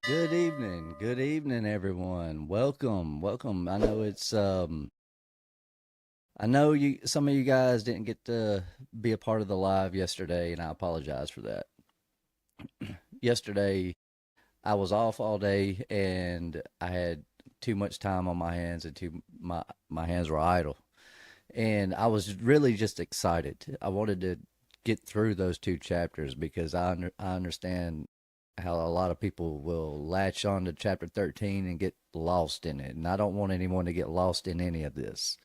Good evening, everyone. Welcome. I know you. Some of you guys didn't get to be a part of the live yesterday, and I apologize for that. Yesterday, I was off all day, and I had too much time on my hands, and my hands were idle, and I was really just excited. I wanted to get through those two chapters because I understand how a lot of people will latch on to chapter 13 and get lost in it. And I don't want anyone to get lost in any of this.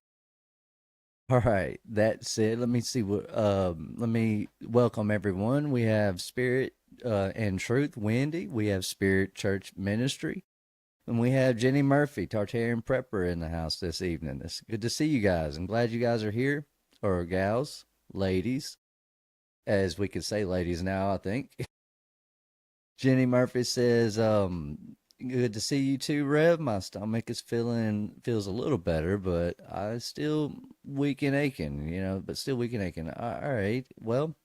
All right. That said, let me welcome everyone. We have Spirit and Truth, Wendy. We have Spirit Church Ministry. And we have Jenny Murphy, Tartarian Prepper, in the house this evening. It's good to see you guys. I'm glad you guys are here, or gals, ladies, as we could say ladies now, I think. Jenny Murphy says, good to see you too, Rev. My stomach is feels a little better, but I still weak and aching, but still weak and aching. All right. Well,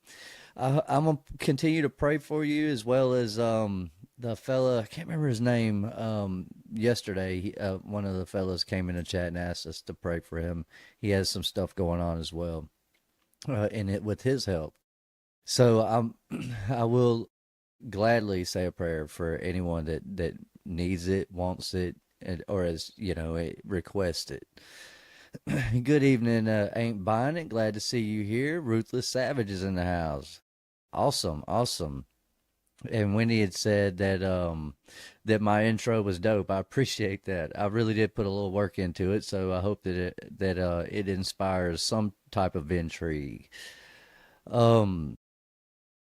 I'm gonna continue to pray for you as well as the fella, I can't remember his name. Yesterday, one of the fellas came in the chat and asked us to pray for him. He has some stuff going on as well, in it with his help. So I will gladly say a prayer for anyone that needs it, wants it, or as requests it. Good evening, ain't buying it. Glad to see you here. Ruthless Savage is in the house. Awesome. And Wendy had said that my intro was dope. I appreciate that. I really did put a little work into it, so I hope it inspires some type of intrigue.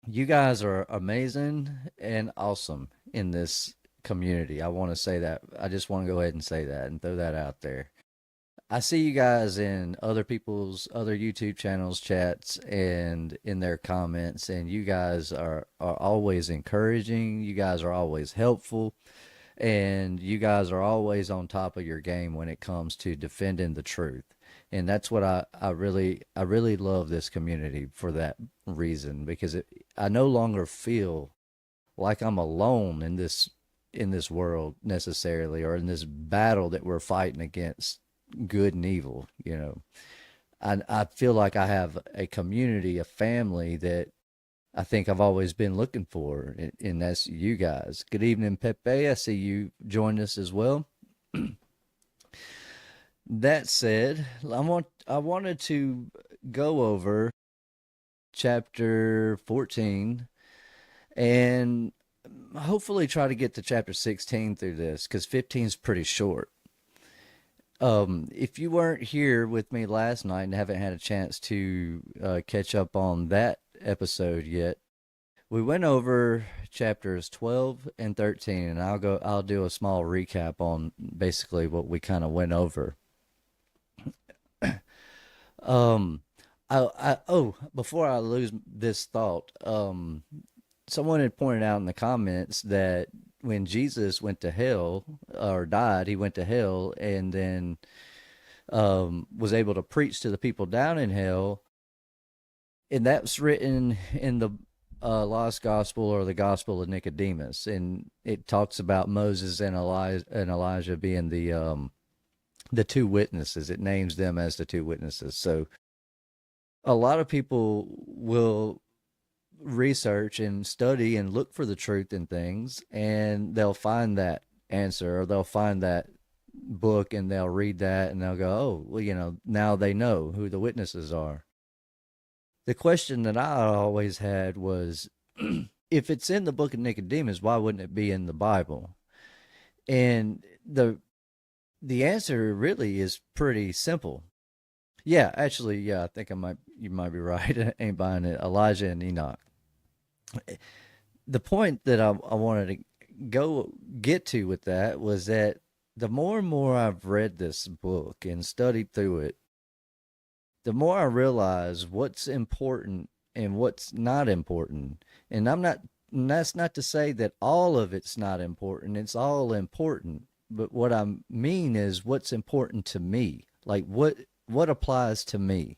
You guys are amazing and awesome in this community. I want to say that. I just want to go ahead and say that and throw that out there. I see you guys in other people's other YouTube channels, chats, and in their comments, and you guys are always encouraging. You guys are always helpful, and you guys are always on top of your game when it comes to defending the truth. And that's what I really love this community for that reason, because I no longer feel like I'm alone in this world necessarily, or in this battle that we're fighting against good and evil. I feel like I have a community, a family that I think I've always been looking for, and that's you guys. Good evening, Pepe. I see you joined us as well. That said, I wanted to go over chapter 14 and hopefully try to get to chapter 16 through this, because 15 is pretty short. If you weren't here with me last night and haven't had a chance to catch up on that episode yet, we went over chapters 12 and 13, and I'll do a small recap on basically what we kind of went over. Um, Before I lose this thought, someone had pointed out in the comments that when Jesus went to hell or died, he went to hell and then was able to preach to the people down in hell. And that's written in the Lost Gospel, or the Gospel of Nicodemus. And it talks about Moses and Elijah being the two witnesses. It names them as the two witnesses. So a lot of people will research and study and look for the truth in things, and they'll find that answer, or they'll find that book and they'll read that and they'll go, oh, well, now they know who the witnesses are. The question that I always had was, if it's in the book of Nicodemus, why wouldn't it be in the Bible? And the answer really is pretty simple. Yeah, actually, yeah, I think you might be right. Ain't buying it. Elijah and Enoch. The point that I wanted to get to with that was that the more and more I've read this book and studied through it, the more I realize what's important and what's not important. And that's not to say that all of it's not important. It's all important. But what I mean is what's important to me. Like what applies to me.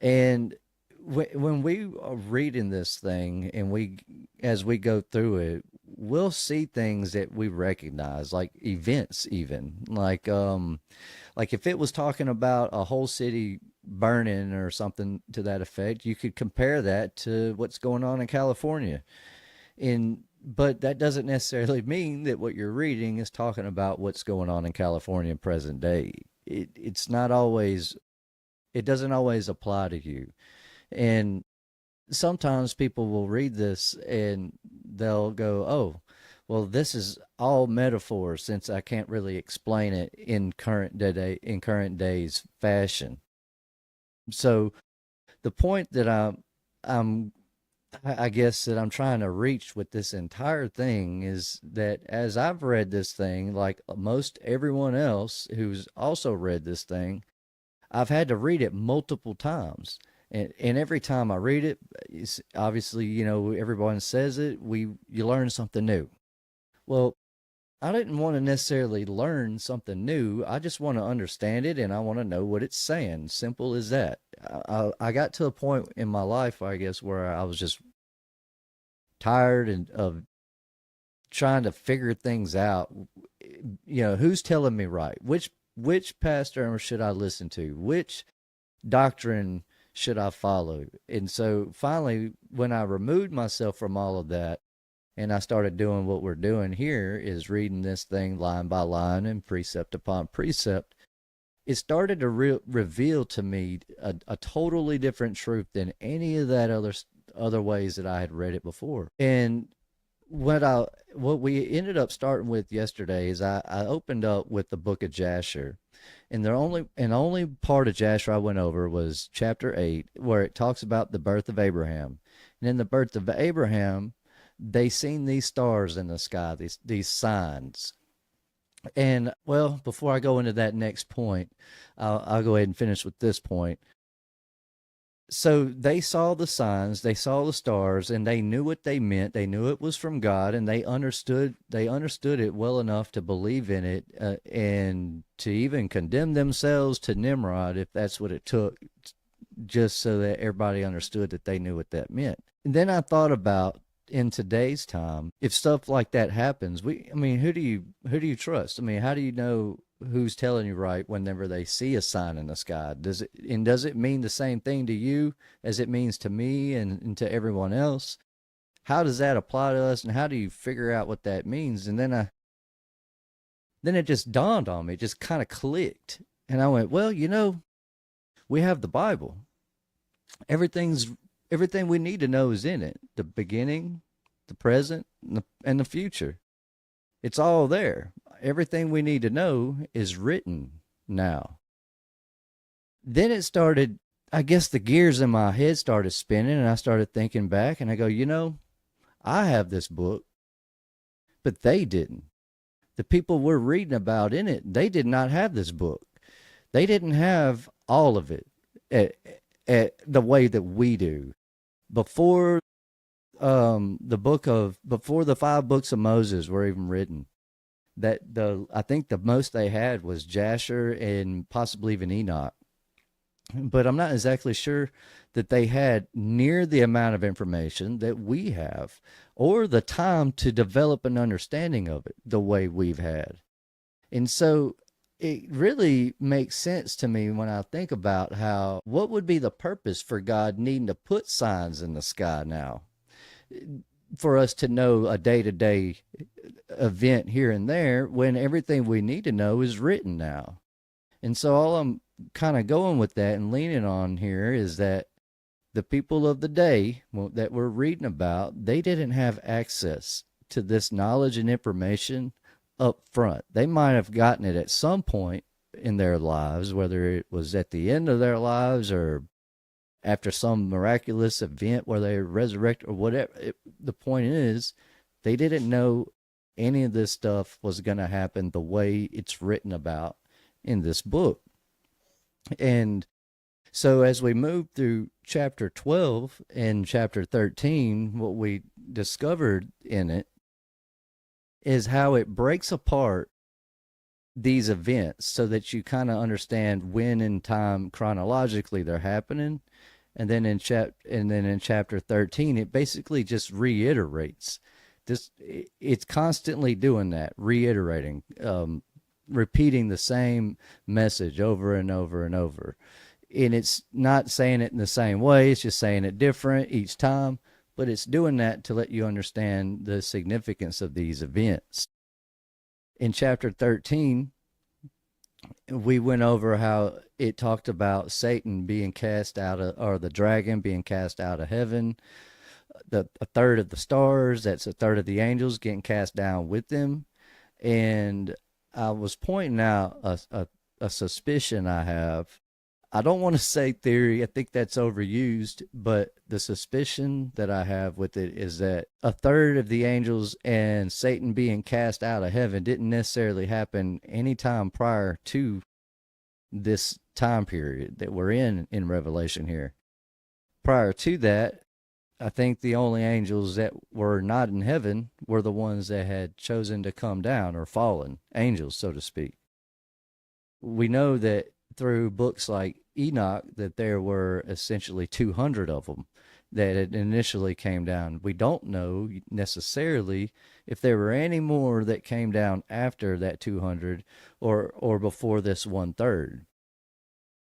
And when we are reading this thing, and as we go through it, we'll see things that we recognize, like events, even like if it was talking about a whole city burning or something to that effect, you could compare that to what's going on in California. But that doesn't necessarily mean that what you're reading is talking about what's going on in California in present day. It's not always, it doesn't always apply to you. And sometimes people will read this and they'll go, "Oh, well, this is all metaphor since I can't really explain it in current day's fashion." So the point that I'm I guess that I'm trying to reach with this entire thing is that as I've read this thing, like most everyone else who's also read this thing, I've had to read it multiple times. And every time I read it, it's obviously, everyone says it, you learn something new. Well, I didn't want to necessarily learn something new. I just want to understand it and I want to know what it's saying. Simple as that. I got to a point in my life, I guess, where I was just tired of trying to figure things out. Who's telling me right? Which pastor should I listen to? Which doctrine should I follow? And so finally, when I removed myself from all of that and I started doing what we're doing here, is reading this thing line by line and precept upon precept, it started to reveal to me a totally different truth than any of that other ways that I had read it before. And what we ended up starting with yesterday is I opened up with the book of Jasher. And the only part of Jasher I went over was chapter 8, where it talks about the birth of Abraham. And in the birth of Abraham, they seen these stars in the sky, these signs. And well, before I go into that next point, I'll go ahead and finish with this point. So they saw the signs, they saw the stars, and they knew what they meant. They knew it was from God, and they understood it well enough to believe in it, and to even condemn themselves to Nimrod if that's what it took, just so that everybody understood that they knew what that meant. And then I thought about, in today's time, if stuff like that happens, who do you trust? I mean, how do you know who's telling you right whenever they see a sign in the sky? Does it mean the same thing to you as it means to me and to everyone else? How does that apply to us, and how do you figure out what that means? And then it just dawned on me, it just kind of clicked. And I went, well, we have the Bible. Everything we need to know is in it. The beginning, the present, and the future. It's all there. Everything we need to know is written now. Then it started, I guess the gears in my head started spinning, and I started thinking back, and I go, I have this book, but they didn't. The people we're reading about in it, they did not have this book. They didn't have all of it at the way that we do. Before before the 5 books of Moses were even written, I think the most they had was Jasher and possibly even Enoch. But I'm not exactly sure that they had near the amount of information that we have, or the time to develop an understanding of it the way we've had. And so it really makes sense to me when I think about what would be the purpose for God needing to put signs in the sky now, for us to know a day-to-day event here and there, when everything we need to know is written now. And so all I'm kind of going with that and leaning on here is that the people of the day that we're reading about, they didn't have access to this knowledge and information up front. They might have gotten it at some point in their lives, whether it was at the end of their lives or after some miraculous event where they resurrect or whatever. The point is, they didn't know any of this stuff was going to happen the way it's written about in this book. And so as we move through chapter 12 and chapter 13, what we discovered in it is how it breaks apart these events so that you kind of understand when in time chronologically they're happening. And then in chapter 13, it basically just reiterates It's constantly doing that, reiterating, repeating the same message over and over and over. And it's not saying it in the same way, it's just saying it different each time, but it's doing that to let you understand the significance of these events. In chapter 13, we went over how it talked about Satan being cast out of, or the dragon being cast out of heaven. A third of the stars, that's a third of the angels getting cast down with them. And I was pointing out a suspicion I have. I don't want to say theory, I think that's overused, but the suspicion that I have with it is that a third of the angels and Satan being cast out of heaven didn't necessarily happen any time prior to this time period that we're in Revelation here. Prior to that, I think the only angels that were not in heaven were the ones that had chosen to come down, or fallen angels, so to speak. We know that through books like Enoch that there were essentially 200 of them that had initially came down. We don't know necessarily if there were any more that came down after that 200 or before this 1/3.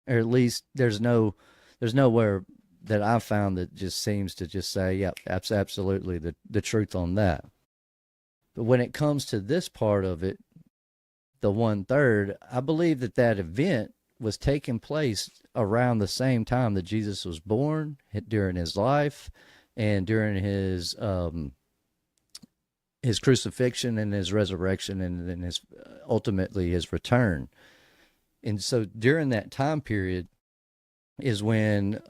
Or at least there's nowhere that I've found that just seems to just say, yep, that's absolutely the truth on that. But when it comes to this part of it, the 1/3, I believe that event was taking place around the same time that Jesus was born, during his life, and during his crucifixion and his resurrection, and then his ultimately his return. And so during that time period is when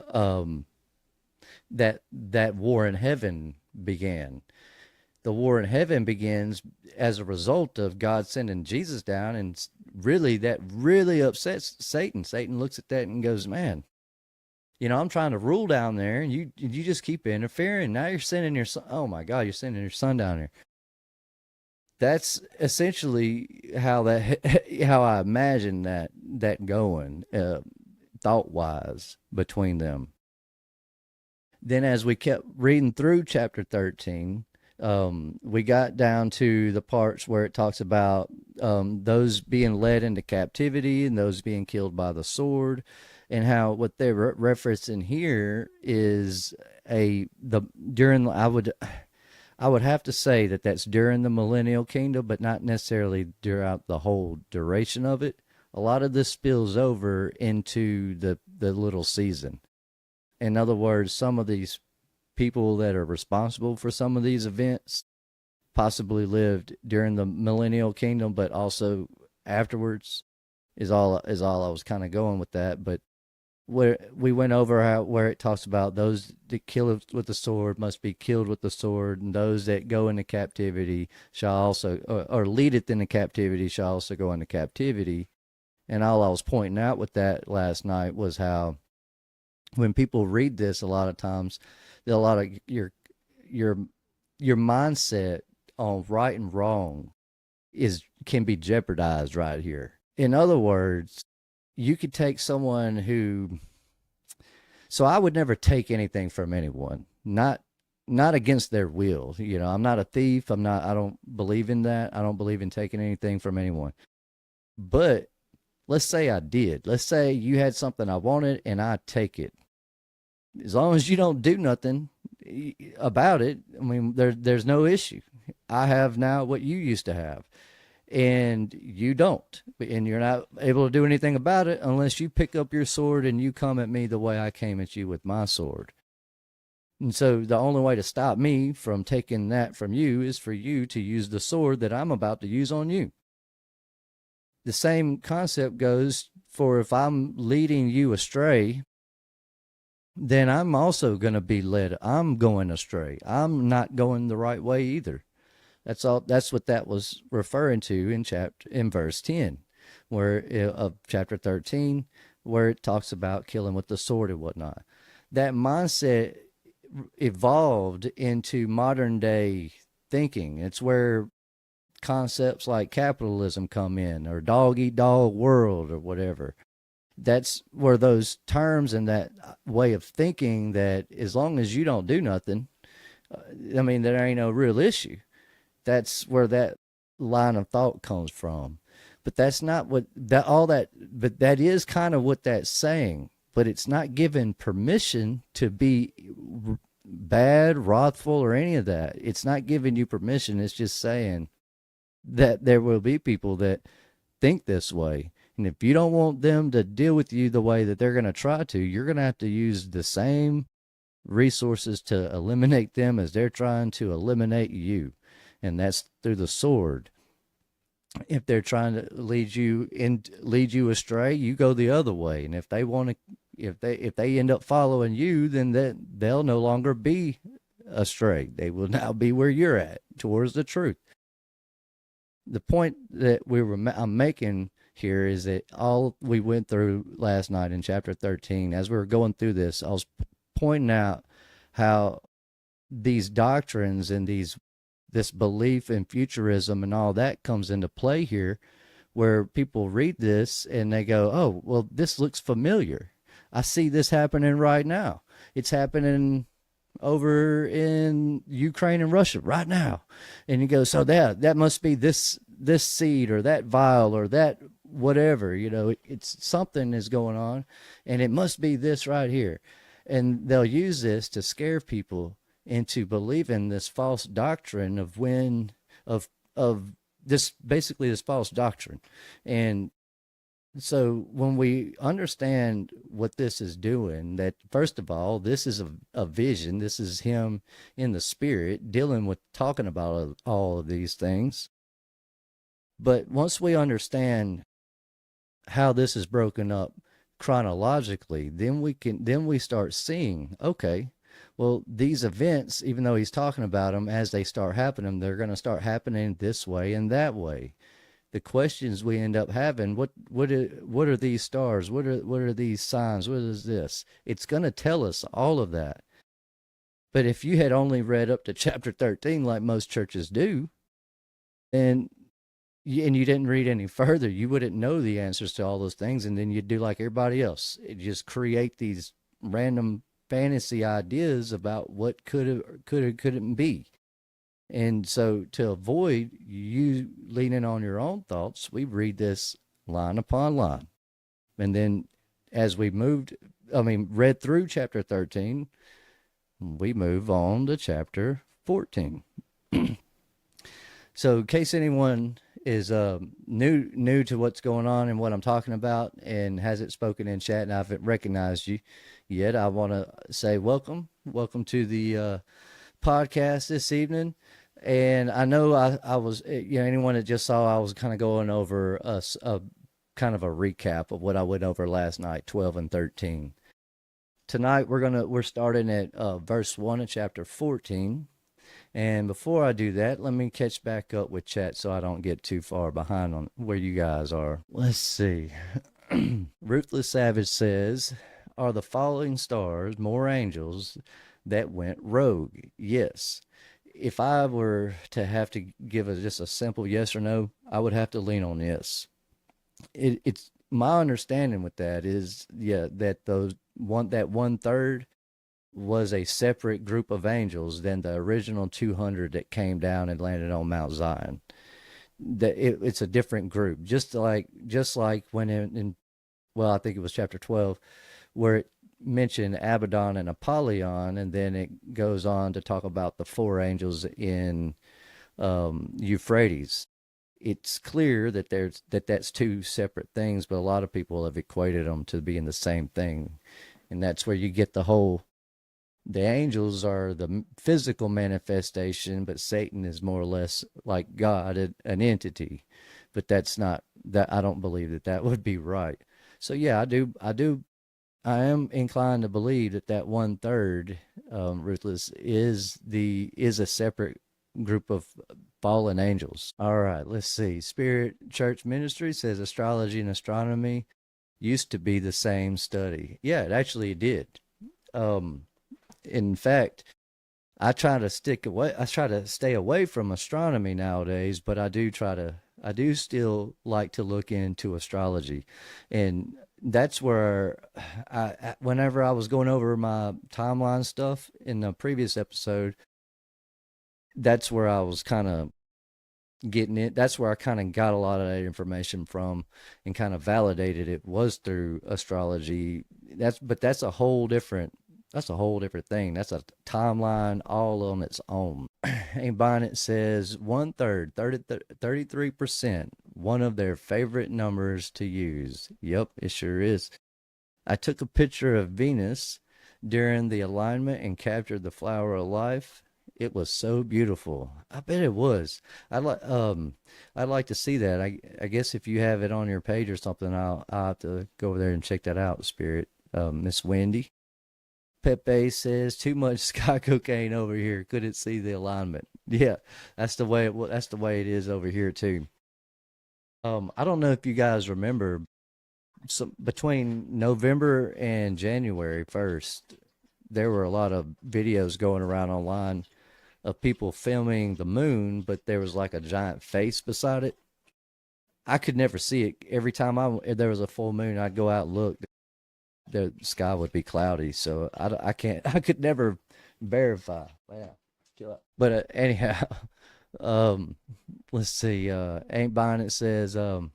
that war in heaven began. The war in heaven begins as a result of God sending Jesus down, and that really upsets Satan. Satan looks at that and goes, man, I'm trying to rule down there, and you just keep interfering. Now you're sending your son. Oh my God, you're sending your son down here. That's essentially how I imagine that going, thought-wise, between them. Then as we kept reading through chapter 13, we got down to the parts where it talks about those being led into captivity and those being killed by the sword, and how what they're referencing here is I would have to say that that's during the Millennial Kingdom, but not necessarily throughout the whole duration of it. A lot of this spills over into the little season. In other words, some of these people that are responsible for some of these events possibly lived during the Millennial Kingdom, but also afterwards is all I was kind of going with that. But where we went over where it talks about those that kill with the sword must be killed with the sword, and those that go into captivity shall also, or leadeth into captivity shall also go into captivity. And all I was pointing out with that last night was how when people read this, a lot of times, a lot of your mindset on right and wrong can be jeopardized right here. In other words, you could take someone who, so I would never take anything from anyone, not against their will. I'm not a thief. I don't believe in that. I don't believe in taking anything from anyone. But let's say I did. Let's say you had something I wanted and I take it. As long as you don't do nothing about it, I mean, there's no issue. I have now what you used to have, and you don't, and you're not able to do anything about it unless you pick up your sword and you come at me the way I came at you with my sword. And so the only way to stop me from taking that from you is for you to use the sword that I'm about to use on you. The same concept goes for if I'm leading you astray, then I'm also going to be led. I'm going astray. I'm not going the right way either. That's what that was referring to in verse 10, of chapter 13, where it talks about killing with the sword and whatnot. That mindset evolved into modern day thinking. It's where concepts like capitalism come in, or dog eat dog world, or whatever. That's where those terms and that way of thinking, that as long as you don't do nothing, there ain't no real issue. That's where that line of thought comes from. But that's not what that all that but that is kind of what that's saying. But it's not given permission to be bad, wrathful, or any of that. It's not giving you permission. It's just saying that there will be people that think this way. And if you don't want them to deal with you the way that they're going to try to, you're going to have to use the same resources to eliminate them as they're trying to eliminate you. And that's through the sword. If they're trying to lead you astray, you go the other way. And if they want to, if they end up following you, then they'll no longer be astray. They will now be where you're at, towards the truth. The point that I'm making here is that all we went through last night in chapter 13, as we were going through this, I was pointing out how these doctrines and this belief in futurism and all that comes into play here, where people read this and they go, oh, well, this looks familiar. I see this happening right now. It's happening over in Ukraine and Russia right now. And you go, so that must be this seed or that vial or that whatever, it's something is going on, and it must be this right here. And they'll use this to scare people into believing this false doctrine of this, basically this false doctrine. And so when we understand what this is doing, that first of all, this is a vision. This is him in the spirit dealing with, talking about all of these things. But once we understand how this is broken up chronologically, then we start seeing, okay, well, these events, even though he's talking about them, as they start happening, they're going to start happening this way and that way. The questions we end up having, what are these stars? What are these signs? What is this? It's going to tell us all of that. But if you had only read up to chapter 13, like most churches do, and you didn't read any further, you wouldn't know the answers to all those things, and then you'd do like everybody else. It just create these random fantasy ideas about what couldn't be. And so to avoid you leaning on your own thoughts, we read this line upon line. And then as we read through chapter 13, we move on to chapter 14. So in case anyone is new to what's going on and what I'm talking about and hasn't spoken in chat and I haven't recognized you yet, I want to say welcome to the podcast this evening. And I know I was, anyone that just saw, I was kind of going over a kind of a recap of what I went over last night, 12 and 13. Tonight we're starting at verse 1 of chapter 14. And before I do that, let me catch back up with chat so I don't get too far behind on where you guys are. Let's see. Ruthless Savage says, are the falling stars more angels that went rogue? Yes. If I were to have to give just a simple yes or no, I would have to lean on yes. It's my understanding with that is, that that 1/3 was a separate group of angels than the original 200 that came down and landed on Mount Zion. That it's a different group, just like when I think it was chapter 12, where it mentioned Abaddon and Apollyon, and then it goes on to talk about the 4 angels in Euphrates. It's clear that that's 2 separate things, but a lot of people have equated them to being the same thing, and that's where you get the angels are the physical manifestation, but Satan is more or less like God, an entity. But that's not that. I don't believe that would be right. So yeah, I am inclined to believe that 1/3, Ruthless, is a separate group of fallen angels. All right, let's see. Spirit Church Ministry says astrology and astronomy used to be the same study. Yeah, it actually did. In fact, I try to stay away from astronomy nowadays, but I do still like to look into astrology. And that's where whenever I was going over my timeline stuff in the previous episode, that's where I was kind of getting it. That's where I kind of got a lot of that information from and kind of validated it was through astrology. That's a whole different thing. That's a timeline all on its own. And Bonnet says 1/3, 33%, one of their favorite numbers to use. Yep, it sure is. I took a picture of Venus during the alignment and captured the flower of life. It was so beautiful. I bet it was. I'd like to see that. I guess if you have it on your page or something, I'll have to go over there and check that out, Spirit. Miss Wendy. Pepe says too much sky cocaine over here. Couldn't see the alignment. Yeah, that's the way it is over here too. I don't know if you guys remember, between November and January 1st, there were a lot of videos going around online of people filming the moon, but there was like a giant face beside it. I could never see it. Every time if there was a full moon, I'd go out and look. The sky would be cloudy, so I can't. I could never verify. Yeah, chill out. But anyhow, um, let's see. Ain't buying it says oh,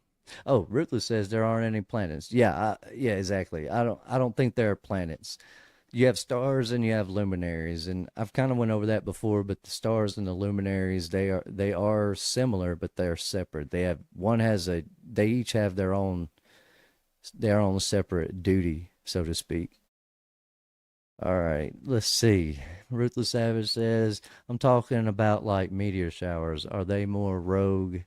Ruthless says there aren't any planets. Yeah, yeah, exactly. I don't think there are planets. You have stars and you have luminaries, and I've kind of went over that before. But the stars and the luminaries, they are similar, but they're separate. They each have their own separate duty, so to speak. All right, let's see. Ruthless Savage says, I'm talking about like meteor showers. Are they more rogue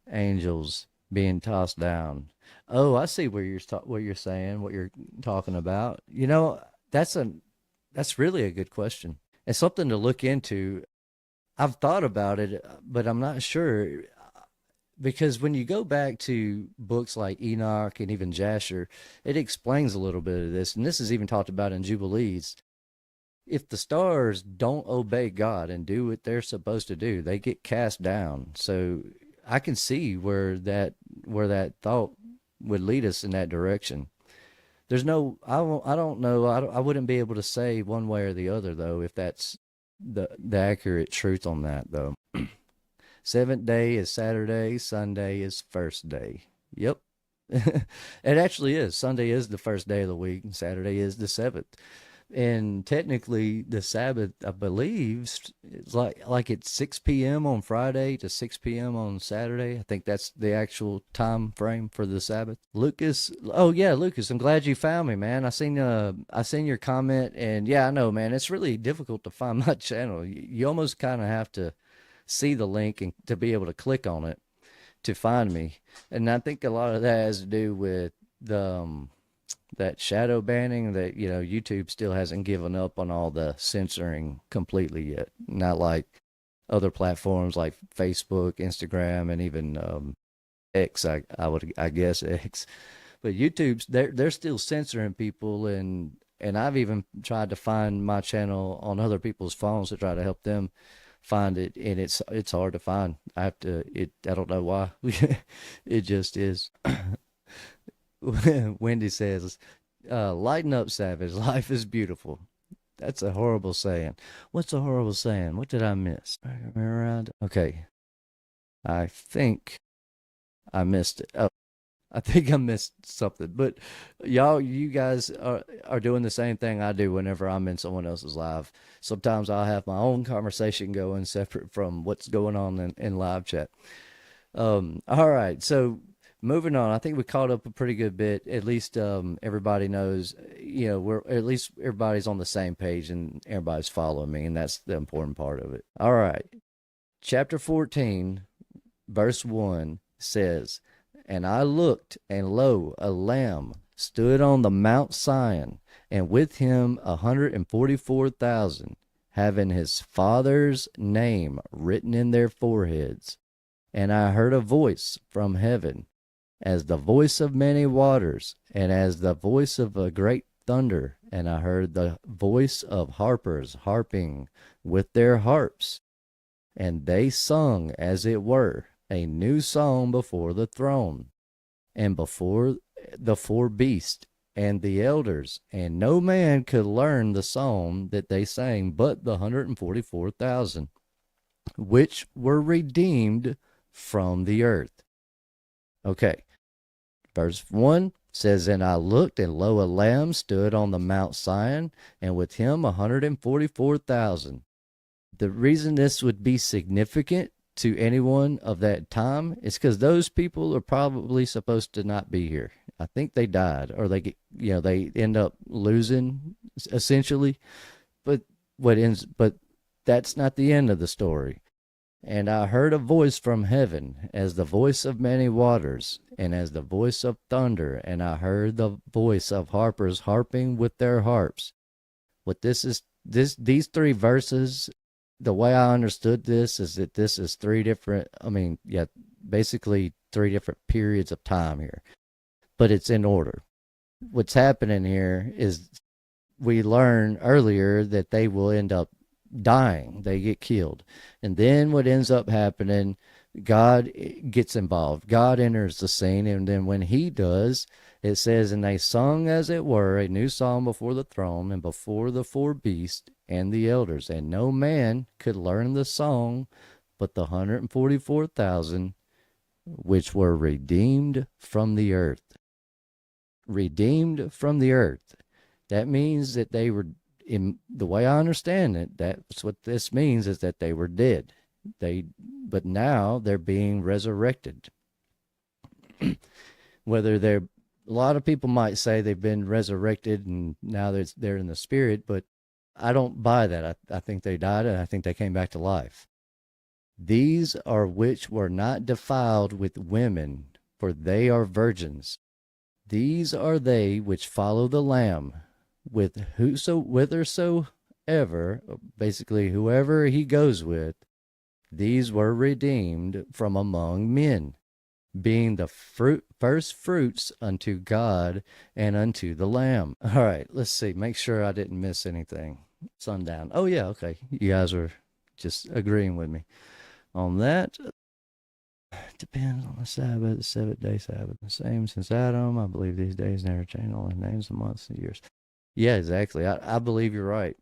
angels being tossed down? Oh, I see what you're saying, what you're talking about. That's a that's really a good question. It's something to look into. I've thought about it, but I'm not sure because when you go back to books like Enoch and even Jasher, it explains a little bit of this, and this is even talked about in Jubilees. If the stars don't obey God and do what they're supposed to do, they get cast down. So I can see where that thought would lead us in that direction. There's no, I don't know, I wouldn't be able to say one way or the other though if that's the accurate truth on that though. Seventh day is Saturday, Sunday is first day. Yep. It actually is. Sunday is the first day of the week, and Saturday is the seventh. And technically, the Sabbath, I believe, is like it's 6 p.m. on Friday to 6 p.m. on Saturday. I think that's the actual time frame for the Sabbath. Lucas, oh yeah, Lucas, I'm glad you found me, man. I seen your comment, and yeah, I know, man. It's really difficult to find my channel. You almost kind of have to see the link and to be able to click on it to find me. And I think a lot of that has to do with the that shadow banning that YouTube still hasn't given up on all the censoring completely yet. Not like other platforms like Facebook, Instagram, and even X. I guess X, but YouTube's they're still censoring people, and I've even tried to find my channel on other people's phones to try to help them find it, and it's hard to find. I don't know why. It just is. Wendy says, lighten up, Savage. Life is beautiful. That's a horrible saying. What's a horrible saying? What did I miss? Okay. I think I missed it. Oh, I think I missed something. But you guys are doing the same thing I do whenever I'm in someone else's live. Sometimes I'll have my own conversation going separate from what's going on in live chat. All right. So moving on, I think we caught up a pretty good bit. At least everybody knows, at least everybody's on the same page and everybody's following me, and that's the important part of it. All right. Chapter 14, verse 1 says, And I looked, and lo, a lamb stood on the Mount Sion, and with him 144,000, having his father's name written in their foreheads. And I heard a voice from heaven, as the voice of many waters, and as the voice of a great thunder. And I heard the voice of harpers harping with their harps. And they sung, as it were, a new song before the throne, and before the four beasts, and the elders. And no man could learn the song that they sang but the 144,000, which were redeemed from the earth. Okay. Verse 1 says, And I looked, and lo, a lamb stood on the Mount Sion, and with him 144,000. The reason this would be significant to anyone of that time is because those people are probably supposed to not be here. I think they died, or they get, they end up losing essentially. But but that's not the end of the story. And I heard a voice from heaven, as the voice of many waters, and as the voice of thunder, and I heard the voice of harpers harping with their harps. What these three verses, the way I understood this is that this is basically three different periods of time here, but it's in order. What's happening here is we learn earlier that they will end up dying. They get killed. And then what ends up happening, God gets involved. God enters the scene. And then when he does, it says, And they sung, as it were, a new song before the throne and before the four beasts and the elders. And no man could learn the song but the 144,000 which were redeemed from the earth. Redeemed from the earth. That means that they were, in the way I understand it, that's what this means, is that they were dead. But now they're being resurrected. Whether a lot of people might say they've been resurrected and now they're in the spirit, but I don't buy that. I think they died, and I think they came back to life. These are which were not defiled with women, for they are virgins. These are they which follow the Lamb, whithersoever, basically whoever he goes with. These were redeemed from among men, being the first fruits unto God and unto the Lamb. All right, let's see. Make sure I didn't miss anything. Sundown. Oh, yeah, okay. You guys are just agreeing with me on that. Depends on the Sabbath, the 7th-day Sabbath. The same since Adam. I believe these days never change, only names of months and years. Yeah, exactly. I believe you're right.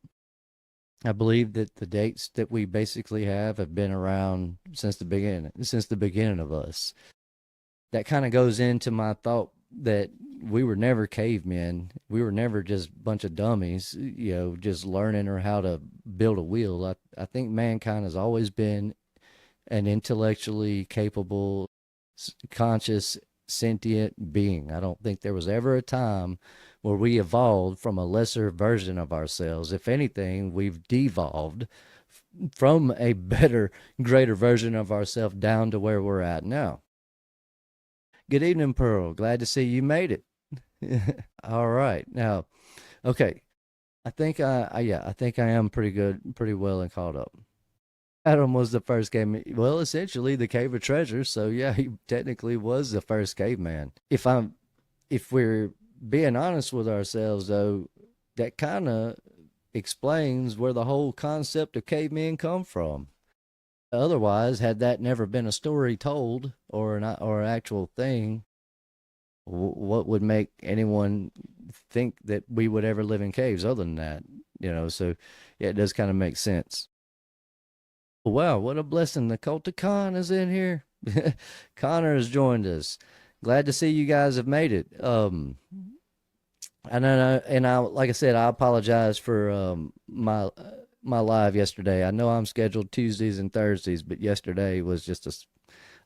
I believe that the dates that we basically have been around since the beginning of us. That kind of goes into my thought that we were never cavemen. We were never just a bunch of dummies, just learning or how to build a wheel. I think mankind has always been an intellectually capable, conscious, sentient being. I don't think there was ever a time where we evolved from a lesser version of ourselves. If anything, we've devolved from a better, greater version of ourselves down to where we're at now. Good evening, Pearl. Glad to see you made it. All right. Now, okay. I think I am pretty well and caught up. Adam was the first caveman. Well, essentially the Cave of Treasures. So yeah, he technically was the first caveman. If we're being honest with ourselves, though, that kind of explains where the whole concept of cavemen come from. Otherwise, had that never been a story told or an actual thing, what would make anyone think that we would ever live in caves other than that? So yeah, it does kind of make sense. Wow, what a blessing. The Cult of Khan is in here. Connor has joined us. Glad to see you guys have made it. And I like I said, I apologize for my live yesterday. I know I'm scheduled Tuesdays and Thursdays, but yesterday was just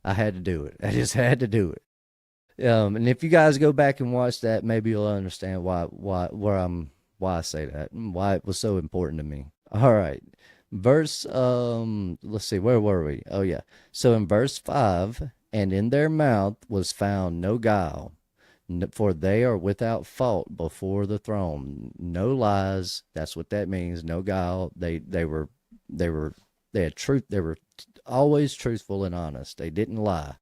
I had to do it. I just had to do it. And if you guys go back and watch that, maybe you'll understand why I say that and why it was so important to me. All right. Verse, let's see, where were we? Oh, yeah. So in verse 5, and in their mouth was found no guile, for they are without fault before the throne. No lies. That's what that means. No guile. They had truth. They were always truthful and honest. They didn't lie.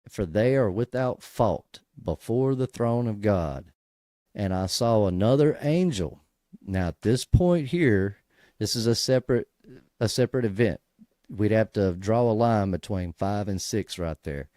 For they are without fault before the throne of God. And I saw another angel. Now at this point here, this is a separate event. We'd have to draw a line between 5 and 6 right there.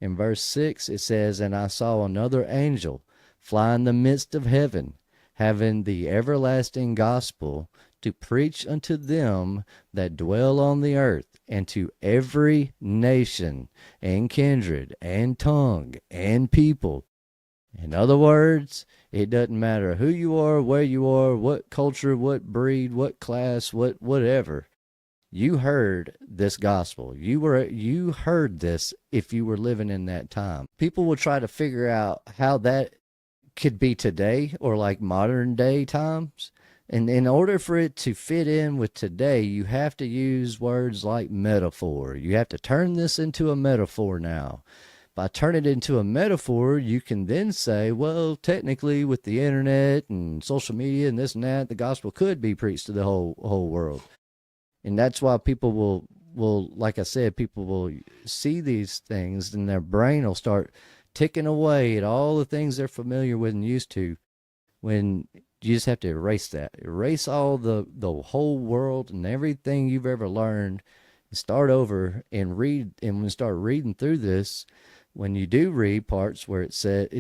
In verse 6, it says, And I saw another angel fly in the midst of heaven, having the everlasting gospel to preach unto them that dwell on the earth, and to every nation and kindred and tongue and people. In other words, it doesn't matter who you are, where you are, what culture, what breed, what class, whatever. You heard this gospel. You heard this if you were living in that time. People will try to figure out how that could be today or like modern day times. And in order for it to fit in with today, you have to use words like metaphor. You have to turn this into a metaphor now. By turning it into a metaphor, you can then say, well, technically with the internet and social media and this and that, the gospel could be preached to the whole world. And that's why people will, like I said, people will see these things and their brain will start ticking away at all the things they're familiar with and used to, when you just have to erase that. Erase all the whole world and everything you've ever learned and start over and read. And when you start reading through this, when you do read parts where it said,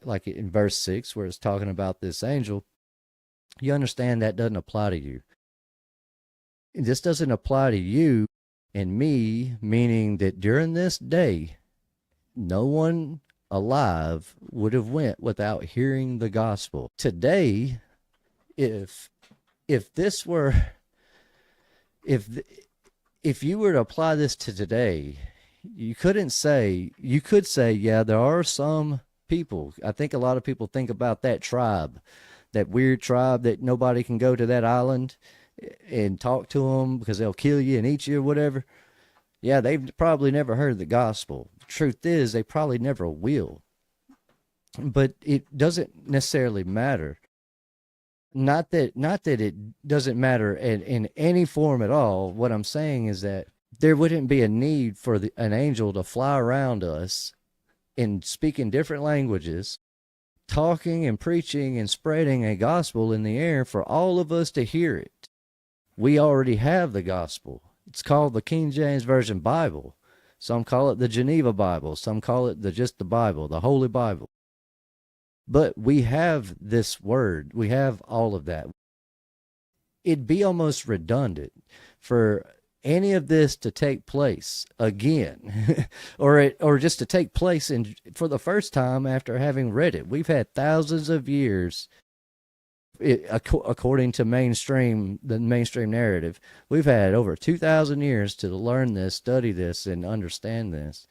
like in verse 6, where it's talking about this angel, you understand that doesn't apply to you. This doesn't apply to you and me, meaning that during this day, no one alive would have went without hearing the gospel. Today, if you were to apply this to today, you could say, yeah, there are some people. I think a lot of people think about that tribe, that weird tribe that nobody can go to that island and talk to them because they'll kill you and eat you or whatever. Yeah, they've probably never heard the gospel. The truth is, they probably never will. But it doesn't necessarily matter. Not that it doesn't matter in any form at all. What I'm saying is that there wouldn't be a need for an angel to fly around us and speak in different languages, talking and preaching and spreading a gospel in the air for all of us to hear it. We already have the gospel. It's called the King James Version Bible. Some call it the Geneva Bible. Some call it just the Bible, the Holy Bible. But we have this word. We have all of that. It'd be almost redundant for any of this to take place again, or just to take place for the first time after having read it. We've had thousands of years, according to the mainstream narrative, we've had over 2,000 years to learn this, study this, and understand this.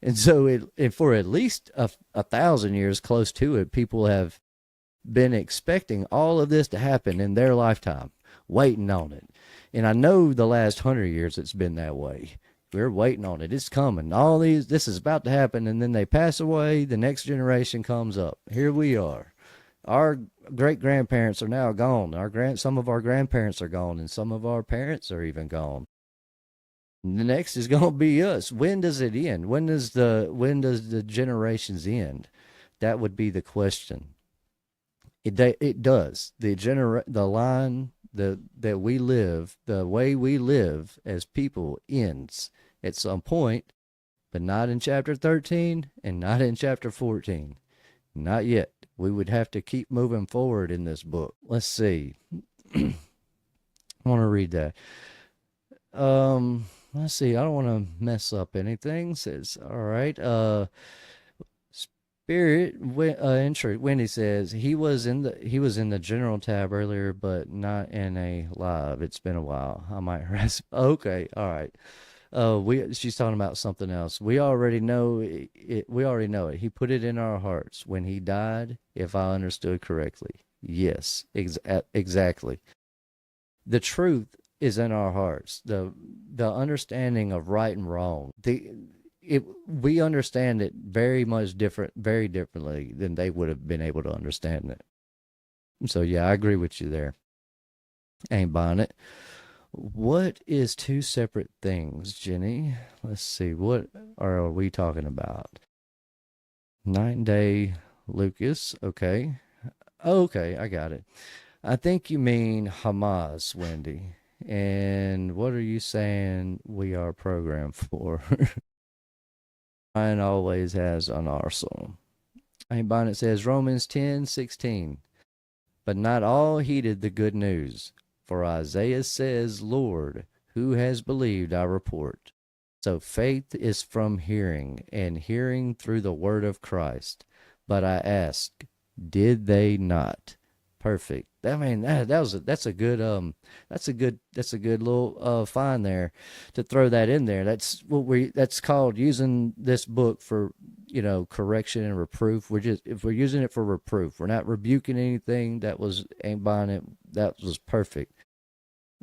And so for at least a 1,000 years, close to it, people have been expecting all of this to happen in their lifetime, waiting on it. And I know the last 100 years it's been that way. We're waiting on it. It's coming. This is about to happen, and then they pass away. The next generation comes up. Here we are. Our great-grandparents are now gone. Some of our grandparents are gone, and some of our parents are even gone. And the next is going to be us. When does it end? When does the generations end? That would be the question. It does. The line that we live, the way we live as people, ends at some point, but not in chapter 13 and not in chapter 14. Not yet. We would have to keep moving forward in this book. Let's see. I want to read that. Let's see. I don't want to mess up anything. It says, all right. Spirit, entry. Wendy says he was in the general tab earlier, but not in a live. It's been a while. I might harass. Okay, all right. She's talking about something else. We already know it. We already know it. He put it in our hearts when he died. If I understood correctly, yes, exactly. The truth is in our hearts. The understanding of right and wrong. We understand it very differently than they would have been able to understand it. So yeah, I agree with you there. Ain't buying it. What is two separate things, Jenny? Let's see. What are we talking about? Night and day, Lucas. Okay. Okay, I got it. I think you mean Hamas, Wendy. And what are you saying we are programmed for? Mine always has an arsenal. Ain't buying it. Says Romans 10:16. But not all heeded the good news. For Isaiah says, Lord, Who has believed our report? So faith is from hearing, and hearing through the word of Christ. But I ask, did they not? Perfect. I mean, that's a good little find there to throw that in there. That's called using this book for, correction and reproof. If we're using it for reproof, we're not rebuking anything. That was ain't buying it. That was perfect.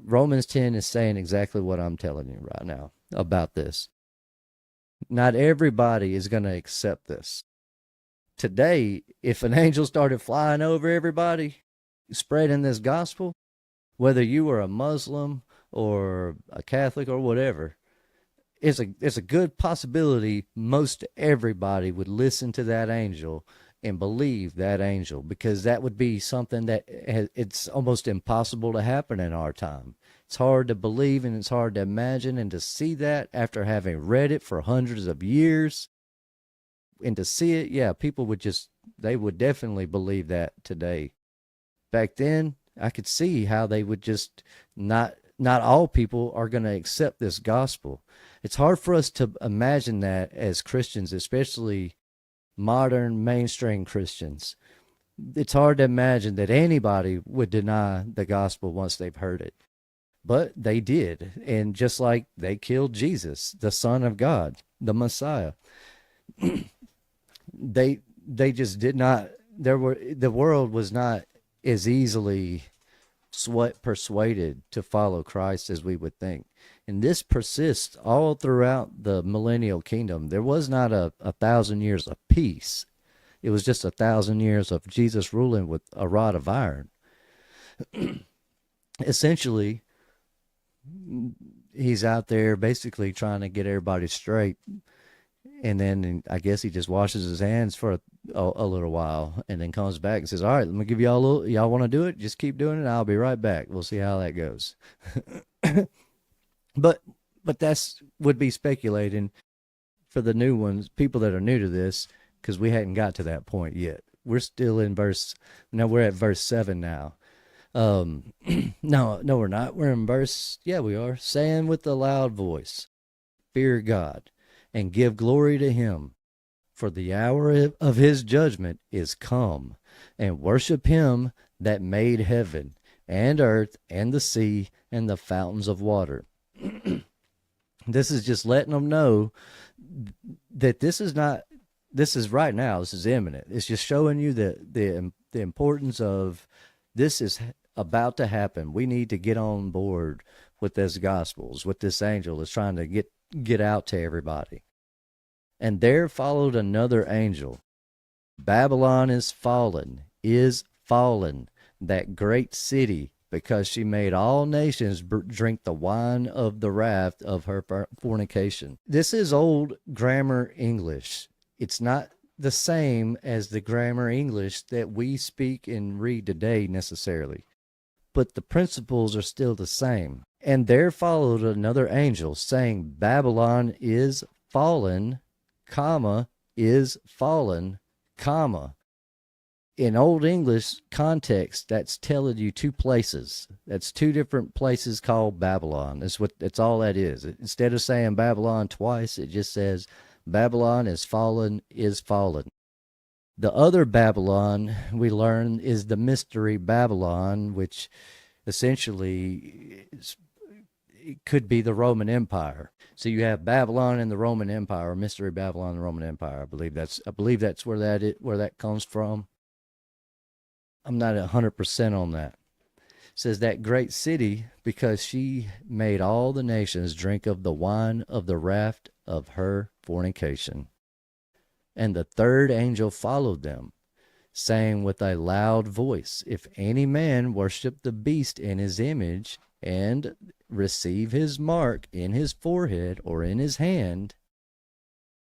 Romans 10 is saying exactly what I'm telling you right now about this. Not everybody is going to accept this. Today, if an angel started flying over everybody, spreading this gospel, whether you were a Muslim or a Catholic or whatever, it's a good possibility most everybody would listen to that angel and believe that angel, because that would be something that it's almost impossible to happen in our time. It's hard to believe and it's hard to imagine, and to see that after having read it for hundreds of years, and to see it, yeah, they would definitely believe that today. Back then, I could see how they would just not all people are going to accept this gospel. It's hard for us to imagine that as Christians, especially modern mainstream Christians. It's hard to imagine that anybody would deny the gospel once they've heard it. But they did. And just like they killed Jesus, the Son of God, the Messiah, they just did not, the world was not as easily persuaded to follow Christ as we would think. And this persists all throughout the Millennial Kingdom. There was not a 1,000 years of peace. It was just 1,000 years of Jesus ruling with a rod of iron. Essentially, he's out there basically trying to get everybody straight. And then I guess he just washes his hands for a little while, and then comes back and says, all right, let me give y'all a little, y'all want to do it? Just keep doing it. I'll be right back. We'll see how that goes. But that's would be speculating for the new ones, people that are new to this, because we hadn't got to that point yet. We're still in we're at verse 7 now. No, we're not. We're in we are. Saying with a loud voice, fear God and give glory to him, for the hour of his judgment is come, and worship him that made heaven and earth and the sea and the fountains of water. This is just letting them know that this is right now. This is imminent. It's just showing you the importance of this is about to happen. We need to get on board with this gospels, what this angel is trying to get out to everybody. And there followed another angel. Babylon is fallen, that great city, because she made all nations drink the wine of the wrath of her fornication. This is old grammar English. It's not the same as the grammar English that we speak and read today necessarily, but the principles are still the same. And there followed another angel, saying, Babylon is fallen, is fallen, In Old English context, that's telling you two places. That's two different places called Babylon. That's all that is. Instead of saying Babylon twice, it just says Babylon is fallen, is fallen. The other Babylon we learn is the mystery Babylon, which essentially it could be the Roman Empire. So you have Babylon and the Roman Empire, or mystery Babylon and the Roman Empire. I believe that's where that comes from. I'm not 100% on that. It says that great city, because she made all the nations drink of the wine of the wrath of her fornication. And the third angel followed them, saying with a loud voice, if any man worship the beast in his image, and receive his mark in his forehead or in his hand,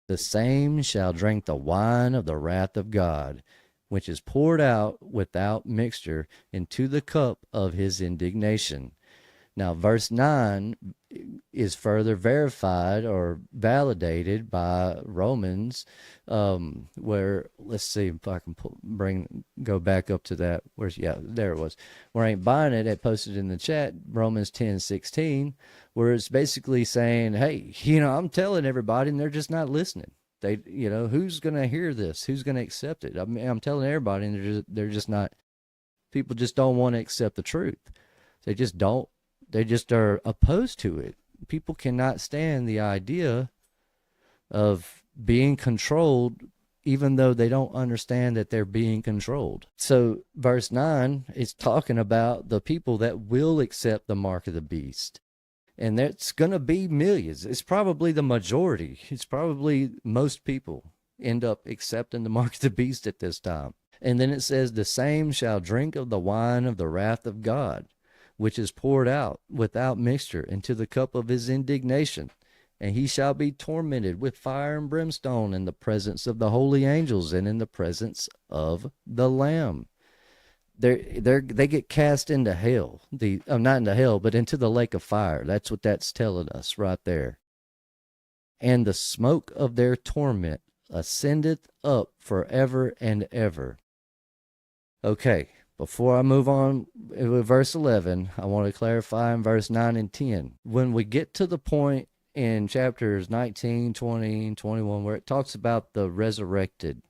the same shall drink the wine of the wrath of God, which is poured out without mixture into the cup of his indignation. Now, verse 9 is further verified or validated by Romans, where, let's see if I can go back up to that. Yeah, there it was. Where I ain't buying it, it posted in the chat, Romans 10:16, where it's basically saying, hey, I'm telling everybody and they're just not listening. Who's going to hear this? Who's going to accept it? I mean, I'm telling everybody and they're just not, people just don't want to accept the truth. They just don't. They just are opposed to it. People cannot stand the idea of being controlled, even though they don't understand that they're being controlled. So verse 9 is talking about the people that will accept the mark of the beast. And that's going to be millions. It's probably the majority. It's probably most people end up accepting the mark of the beast at this time. And then it says, the same shall drink of the wine of the wrath of God, which is poured out without mixture into the cup of his indignation. And he shall be tormented with fire and brimstone in the presence of the holy angels and in the presence of the Lamb. They get cast into hell. Not into hell, but into the lake of fire. That's what that's telling us right there. And the smoke of their torment ascendeth up forever and ever. Okay. Before I move on with verse 11, I want to clarify in verse 9 and 10. When we get to the point in chapters 19, 20, and 21 where it talks about the resurrected,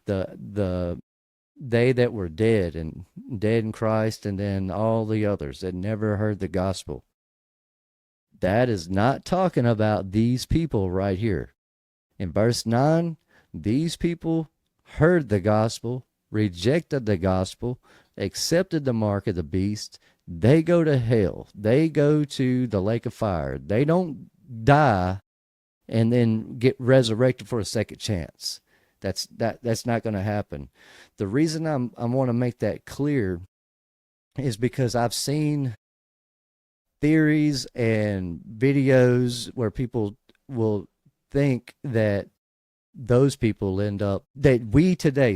they that were dead in Christ, and then all the others that never heard the gospel, that is not talking about these people right here. In verse 9, these people heard the gospel, rejected the gospel, accepted the mark of the beast. They go to hell. They go to the lake of fire. They don't die and then get resurrected for a second chance. That's not going to happen. The reason I want to make that clear is because I've seen theories and videos where people will think that those people end up,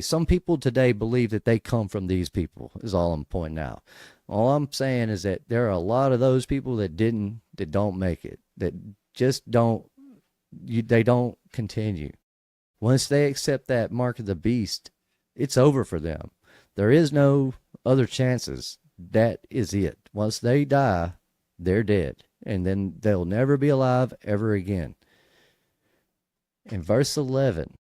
some people today believe that they come from these people, is all I'm pointing out. All I'm saying is that there are a lot of those people that don't make it, that just they don't continue. Once they accept that mark of the beast, it's over for them. There is no other chances. That is it. Once they die, they're dead, and then they'll never be alive ever again. In verse 11,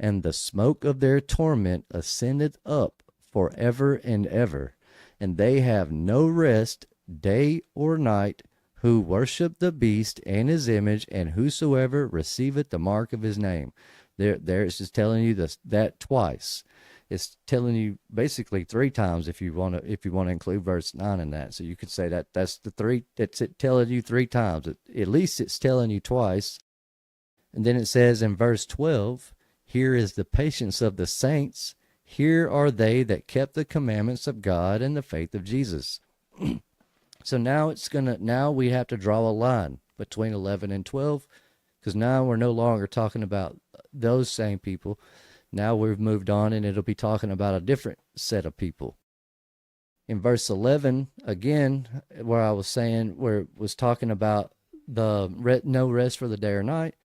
and the smoke of their torment ascendeth up forever and ever, and they have no rest day or night, who worship the beast and his image, and whosoever receiveth the mark of his name. There it's just telling you that twice. It's telling you basically three times if you want to include verse 9 in that. So you could say that's it telling you three times. At least it's telling you twice. And then it says in verse 12, here is the patience of the saints. Here are they that kept the commandments of God and the faith of Jesus. So now we have to draw a line between 11 and 12, because now we're no longer talking about those same people. Now we've moved on, and it'll be talking about a different set of people. In verse 11, again, where I was saying, where it was talking about the no rest for the day or night,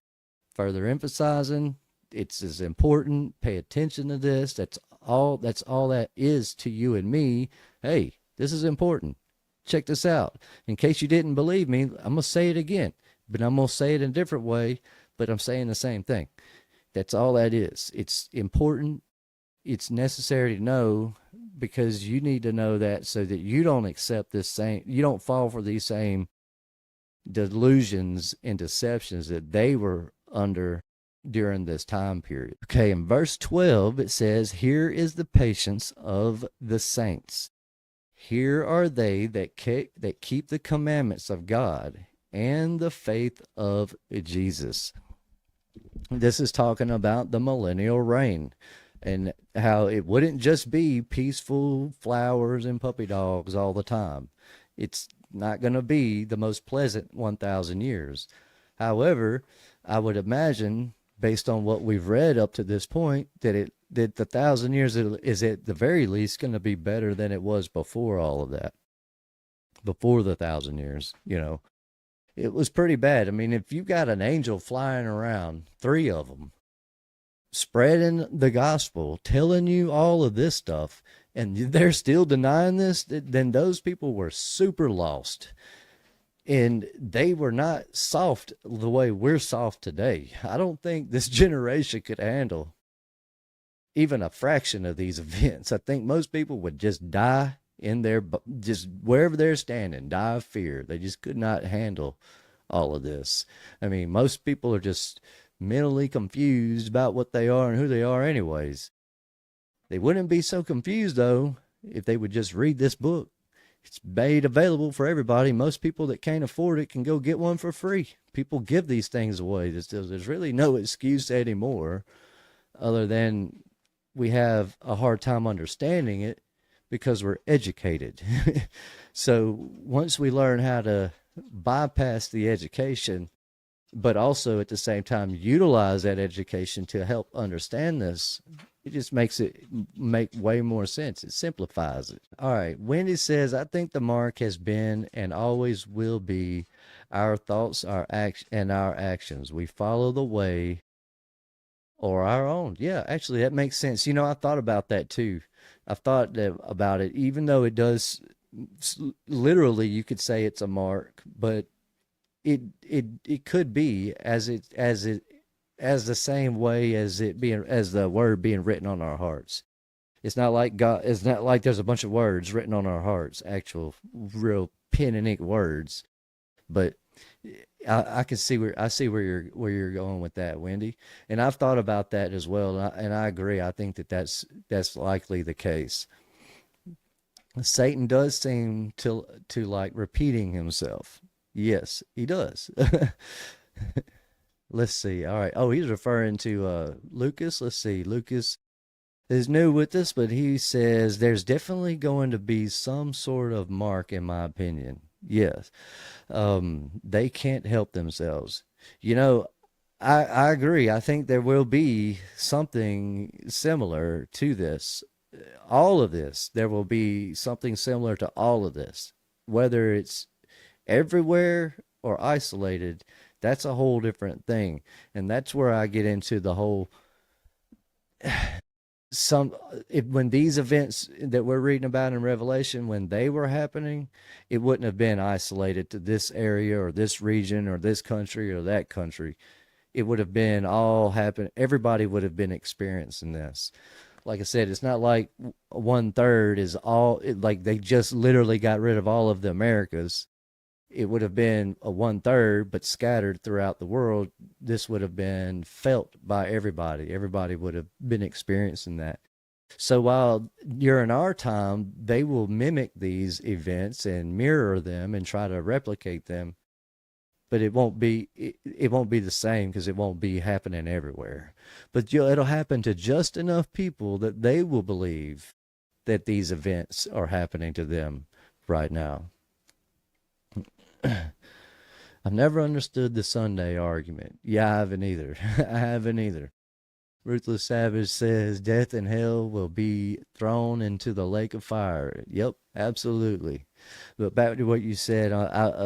further emphasizing it's as important. Pay attention to this. That's all that is to you and me. Hey, this is important. Check this out. In case you didn't believe me, I'm going to say it again, but I'm going to say it in a different way, but I'm saying the same thing. That's all that is. It's important. It's necessary to know, because you need to know that so that you don't you don't fall for these same delusions and deceptions that they were under during this time period. Okay, in verse 12, it says, here is the patience of the saints. Here are they that keep the commandments of God and the faith of Jesus. This is talking about the millennial reign, and how it wouldn't just be peaceful flowers and puppy dogs all the time. It's not going to be the most pleasant 1,000 years. However, I would imagine, based on what we've read up to this point, that the 1,000 years is at the very least going to be better than it was before all of that. before the 1,000 years, it was pretty bad. I mean, if you got an angel flying around, three of them, spreading the gospel, telling you all of this stuff, and they're still denying this, then those people were super lost. And they were not soft the way we're soft today. I don't think this generation could handle even a fraction of these events. I think most people would just die in their, just wherever they're standing, die of fear. They just could not handle all of this. I mean, most people are just mentally confused about what they are and who they are anyways. They wouldn't be so confused though if they would just read this book. It's made available for everybody. Most people that can't afford it can go get one for free. People give these things away. There's really no excuse anymore other than we have a hard time understanding it because we're educated. So once we learn how to bypass the education, but also at the same time utilize that education to help understand this, it just makes it make way more sense. It simplifies it. All right. Wendy says, I think the mark has been and always will be our thoughts, our and our actions. We follow the way or our own. Yeah, actually, that makes sense. I thought about that too. I thought about it, even though it does literally, you could say it's a mark, but it could be as the same way as the word being written on our hearts. It's not like God. It's not like there's a bunch of words written on our hearts, actual real pen and ink words. But I can see where you're going with that, Wendy. And I've thought about that as well, and I agree. I think that's likely the case. Satan does seem to like repeating himself. Yes, he does. Let's see. All right. Oh, he's referring to Lucas. Let's see. Lucas is new with us, but he says there's definitely going to be some sort of mark, in my opinion. Yes. They can't help themselves. I agree. I think there will be something similar to this. All of this, there will be something similar to all of this. Whether it's everywhere or isolated, that's a whole different thing. And that's where I get into the whole when these events that we're reading about in Revelation, when they were happening, it wouldn't have been isolated to this area or this region or this country or that country. It would have been all happen. Everybody would have been experiencing this. Like I said, it's not like 1/3 is like they just literally got rid of all of the Americas. It would have been a 1/3, but scattered throughout the world. This would have been felt by everybody. Everybody would have been experiencing that. So while during our time, they will mimic these events and mirror them and try to replicate them, but it won't be the same because it won't be happening everywhere. But it'll happen to just enough people that they will believe that these events are happening to them right now. I've never understood the Sunday argument. Yeah, I haven't either. I haven't either. Ruthless Savage says death and hell will be thrown into the lake of fire. Yep, absolutely. But back to what you said,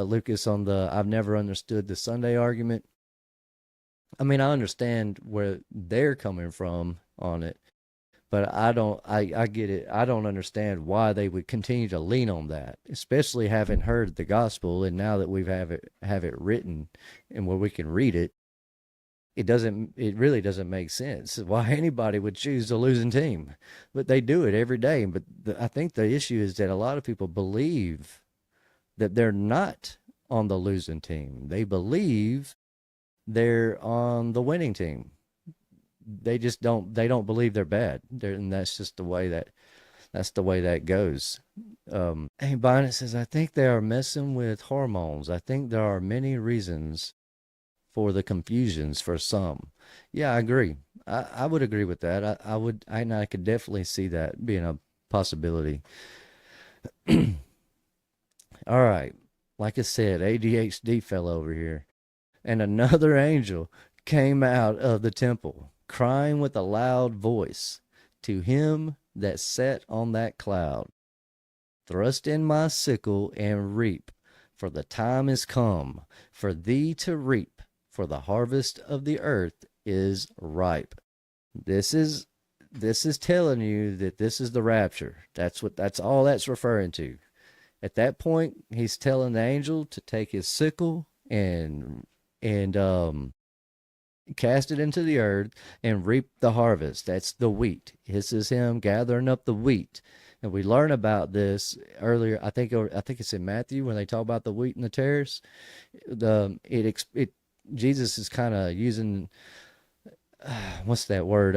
Lucas, on the I've never understood the Sunday argument. I mean, I understand where they're coming from on it, but I get it. I don't understand why they would continue to lean on that, especially having heard the gospel. And now that have it written and where we can read it, it really doesn't make sense why anybody would choose a losing team, but they do it every day. But I think the issue is that a lot of people believe that they're not on the losing team. They believe they're on the winning team. They don't believe they're bad. And that's just the way that goes. Hey, Bonnet says, I think they are messing with hormones. I think there are many reasons for the confusions for some. Yeah, I agree. I would agree with that. I could definitely see that being a possibility. All right. Like I said, ADHD fell over here. And another angel came out of the temple, crying with a loud voice to him that sat on that cloud. Thrust in my sickle and reap, for the time is come for thee to reap, for the harvest of the earth is ripe. This is telling you that this is the rapture. That's all that's referring to. At that point, he's telling the angel to take his sickle and cast it into the earth and reap the harvest. That's the wheat. This is him gathering up the wheat. And we learn about this earlier. I think it's in Matthew when they talk about the wheat and the tares. Jesus is kind of using what's that word?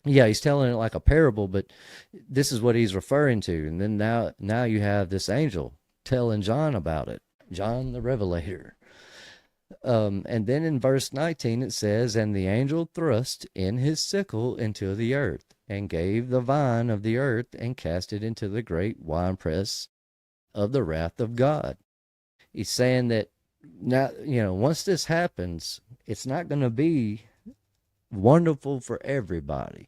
Yeah, he's telling it like a parable, but this is what he's referring to. And then now you have this angel telling John about it, John the Revelator. And then in verse 19 it says, and the angel thrust in his sickle into the earth, and gave the vine of the earth, and cast it into the great winepress of the wrath of God. He's saying that now, once this happens, it's not going to be wonderful for everybody.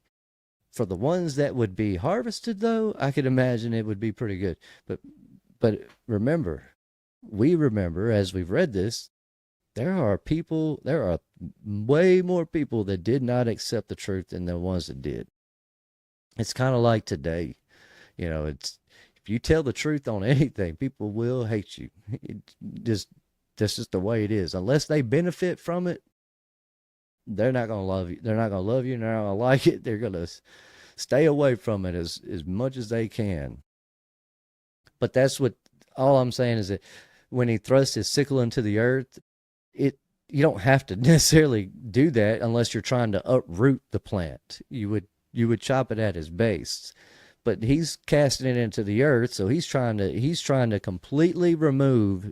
For the ones that would be harvested, though, I could imagine it would be pretty good. But we remember as we've read this, there are way more people that did not accept the truth than the ones that did. It's kind of like today. It's if you tell the truth on anything, people will hate you. That's just the way it is. Unless they benefit from it, they're not going to love you. They're not going to love you. They're not going to like it. They're going to stay away from it as much as they can. But that's what, all I'm saying is that when he thrusts his sickle into the earth, you don't have to necessarily do that unless you're trying to uproot the plant. You would chop it at its base. But he's casting it into the earth, so he's trying to completely remove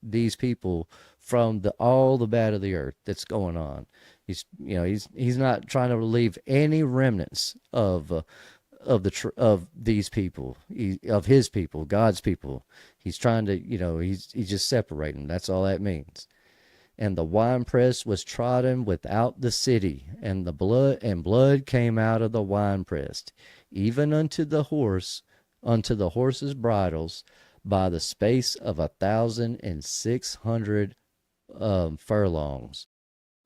these people from all the bad of the earth that's going on. He's not trying to leave any remnants of these people, of his people, God's people. He's trying to, he's just separating. That's all that means. And the winepress was trodden without the city, and blood came out of the winepress, even unto the horses' bridles, by the space of 1,600 furlongs.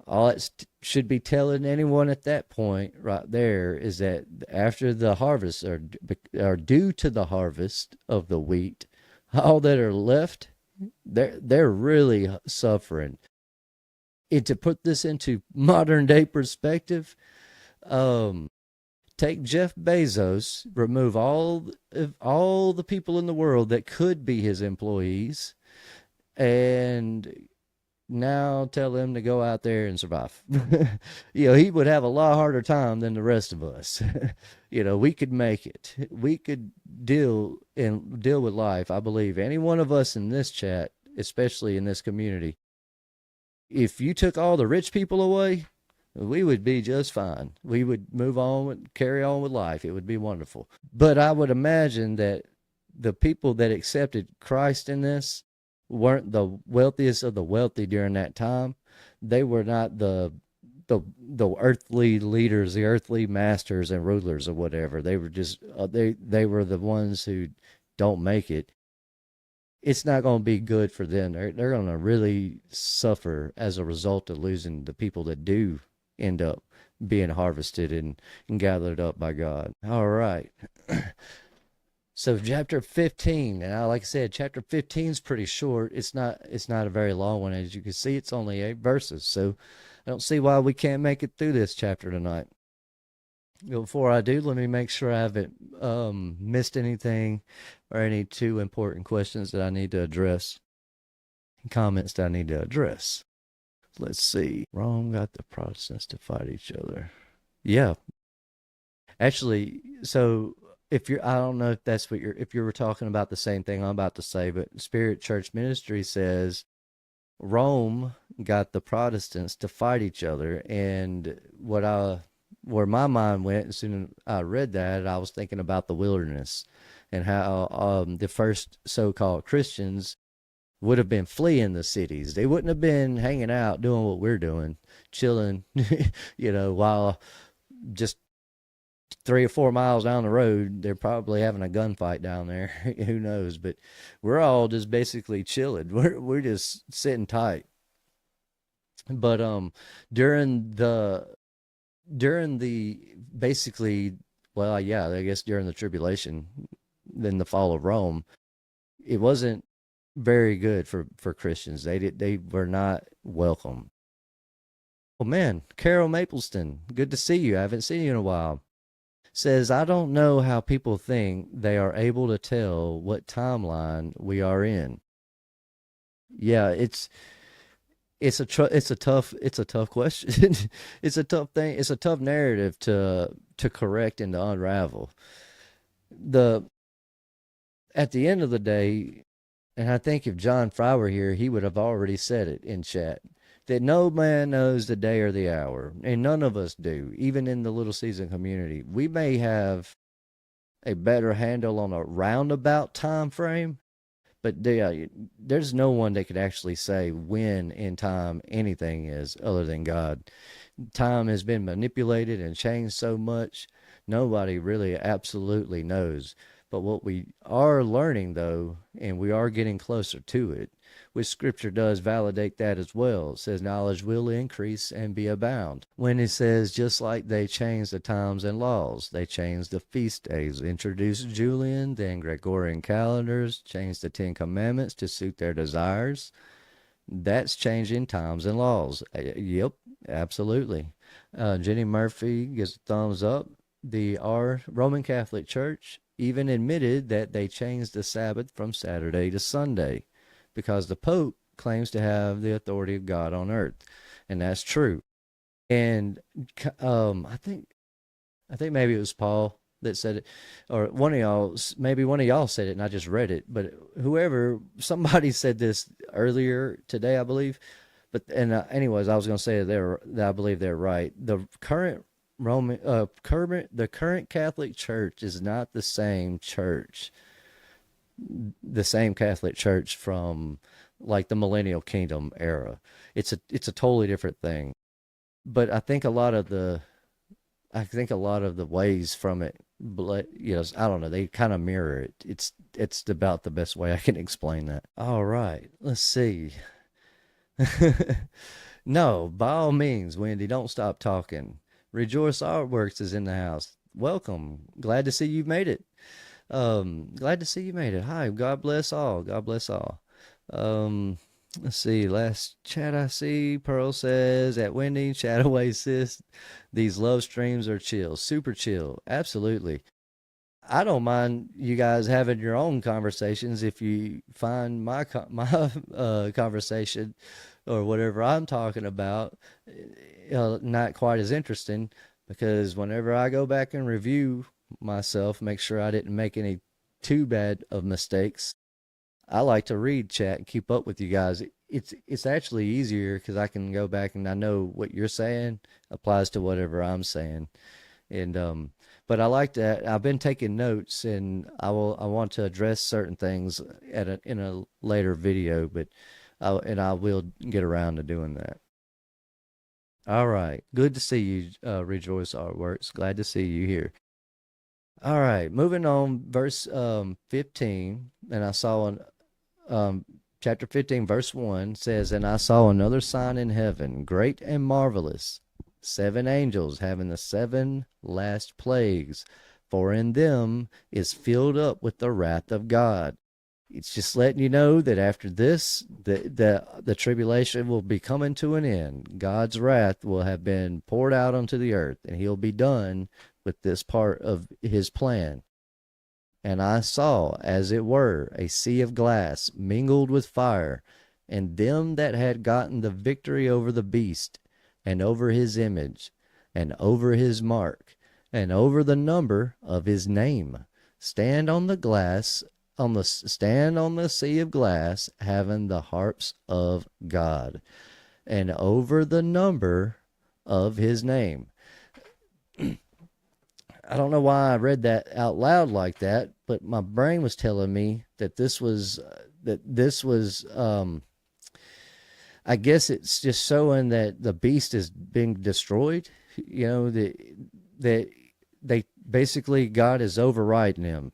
All it should be telling anyone at that point right there is that after the harvest, or due to the harvest of the wheat, all that are left, they're really suffering. And to put this into modern day perspective, take Jeff Bezos, remove all the people in the world that could be his employees, and now tell them to go out there and survive. He would have a lot harder time than the rest of us. We could make it. We could deal with life. I believe any one of us in this chat, especially in this community, if you took all the rich people away, we would be just fine. We would move on and carry on with life. It would be wonderful. But I would imagine that the people that accepted Christ in this weren't the wealthiest of the wealthy during that time. They were not the earthly leaders, the earthly masters and rulers or whatever. They were just they were the ones who don't make it. It's not going to be good for them. They're going to really suffer as a result of losing the people that do end up being harvested and gathered up by God. All right. So chapter 15, and like I said, chapter 15 is pretty short. It's not a very long one. As you can see, it's only 8 verses. So I don't see why we can't make it through this chapter tonight. Before I do, let me make sure I haven't missed anything or any too important questions that I need to address, comments that I need to address. Let's see. Rome got the Protestants to fight each other. Yeah. Actually, so I don't know if that's if you were talking about the same thing I'm about to say, but Spirit Church Ministry says Rome got the Protestants to fight each other. And where my mind went as soon as I read that, I was thinking about the wilderness and how the first so-called Christians would have been fleeing the cities. They wouldn't have been hanging out doing what we're doing, chilling, while just 3 or 4 miles down the road, they're probably having a gunfight down there. Who knows? But we're all just basically chilling. We're just sitting tight. But during the during the basically, well, yeah, I guess during the tribulation, then the fall of Rome, it wasn't very good for Christians. They were not welcome. Oh man, Carol Mapleston, good to see you. I haven't seen you in a while. Says, I don't know how people think they are able to tell what timeline we are in. Yeah, it's a tough question. It's a tough thing. It's a tough narrative to correct and to unravel. The At the end of the day, and I think if John Fry were here, he would have already said it in chat, that no man knows the day or the hour, and none of us do, even in the Little Season community. We may have a better handle on a roundabout time frame, but there's no one that could actually say when in time anything is other than God. Time has been manipulated and changed so much, nobody really absolutely knows. But what we are learning, though, and we are getting closer to it, which Scripture does validate that as well. It says knowledge will increase and be abound. When it says just like they changed the times and laws, they changed the feast days, introduced Julian, then Gregorian calendars, changed the Ten Commandments to suit their desires. That's changing times and laws. Yep, absolutely. Jenny Murphy gives a thumbs up. The Roman Catholic Church even admitted that they changed the Sabbath from Saturday to Sunday because the Pope claims to have the authority of God on earth, and that's true. And I think maybe it was Paul that said it, or one of y'all, maybe one of y'all said it, and I just read it. But somebody said this earlier today, I believe. But anyways, I was going to say that I believe they're right. The current the current Catholic Church is not the same Catholic Church from like the Millennial Kingdom era. It's a totally different thing. But I think a lot of the ways from it, I don't know, they kind of mirror it. It's about the best way I can explain that. All right, let's see. No, by all means, Wendy, don't stop talking. Rejoice Artworks is in the house. Welcome. Glad to see you made it. Glad to see you made it. Hi, God bless all. God bless all. Let's see. Last chat I see. Pearl says, at Wendy, chat away, sis. These love streams are chill. Super chill. Absolutely. I don't mind you guys having your own conversations if you find my conversation or whatever I'm talking about not quite as interesting, because whenever I go back and review myself, make sure I didn't make any too bad of mistakes, I like to read chat and keep up with you guys. It's actually easier because I can go back and I know what you're saying applies to whatever I'm saying. And but I like that. I've been taking notes, and I want to address certain things in a later video, but I will get around to doing that. All right, good to see you, Rejoice Artworks. Glad to see you here. All right, moving on, verse 15, and I saw chapter 15, verse 1 says, and I saw another sign in heaven, great and marvelous, 7 angels having the 7 last plagues, for in them is filled up with the wrath of God. It's just letting you know that after this, the tribulation will be coming to an end. God's wrath will have been poured out onto the earth, and he'll be done with this part of his plan. And I saw, as it were, a sea of glass mingled with fire, and them that had gotten the victory over the beast, and over his image, and over his mark, and over the number of his name, stand on the sea of glass, having the harps of God, and over the number of his name. I don't know why I read that out loud like that, but my brain was telling me that this was I guess it's just showing that the beast is being destroyed. You know, that they basically, God is overriding him.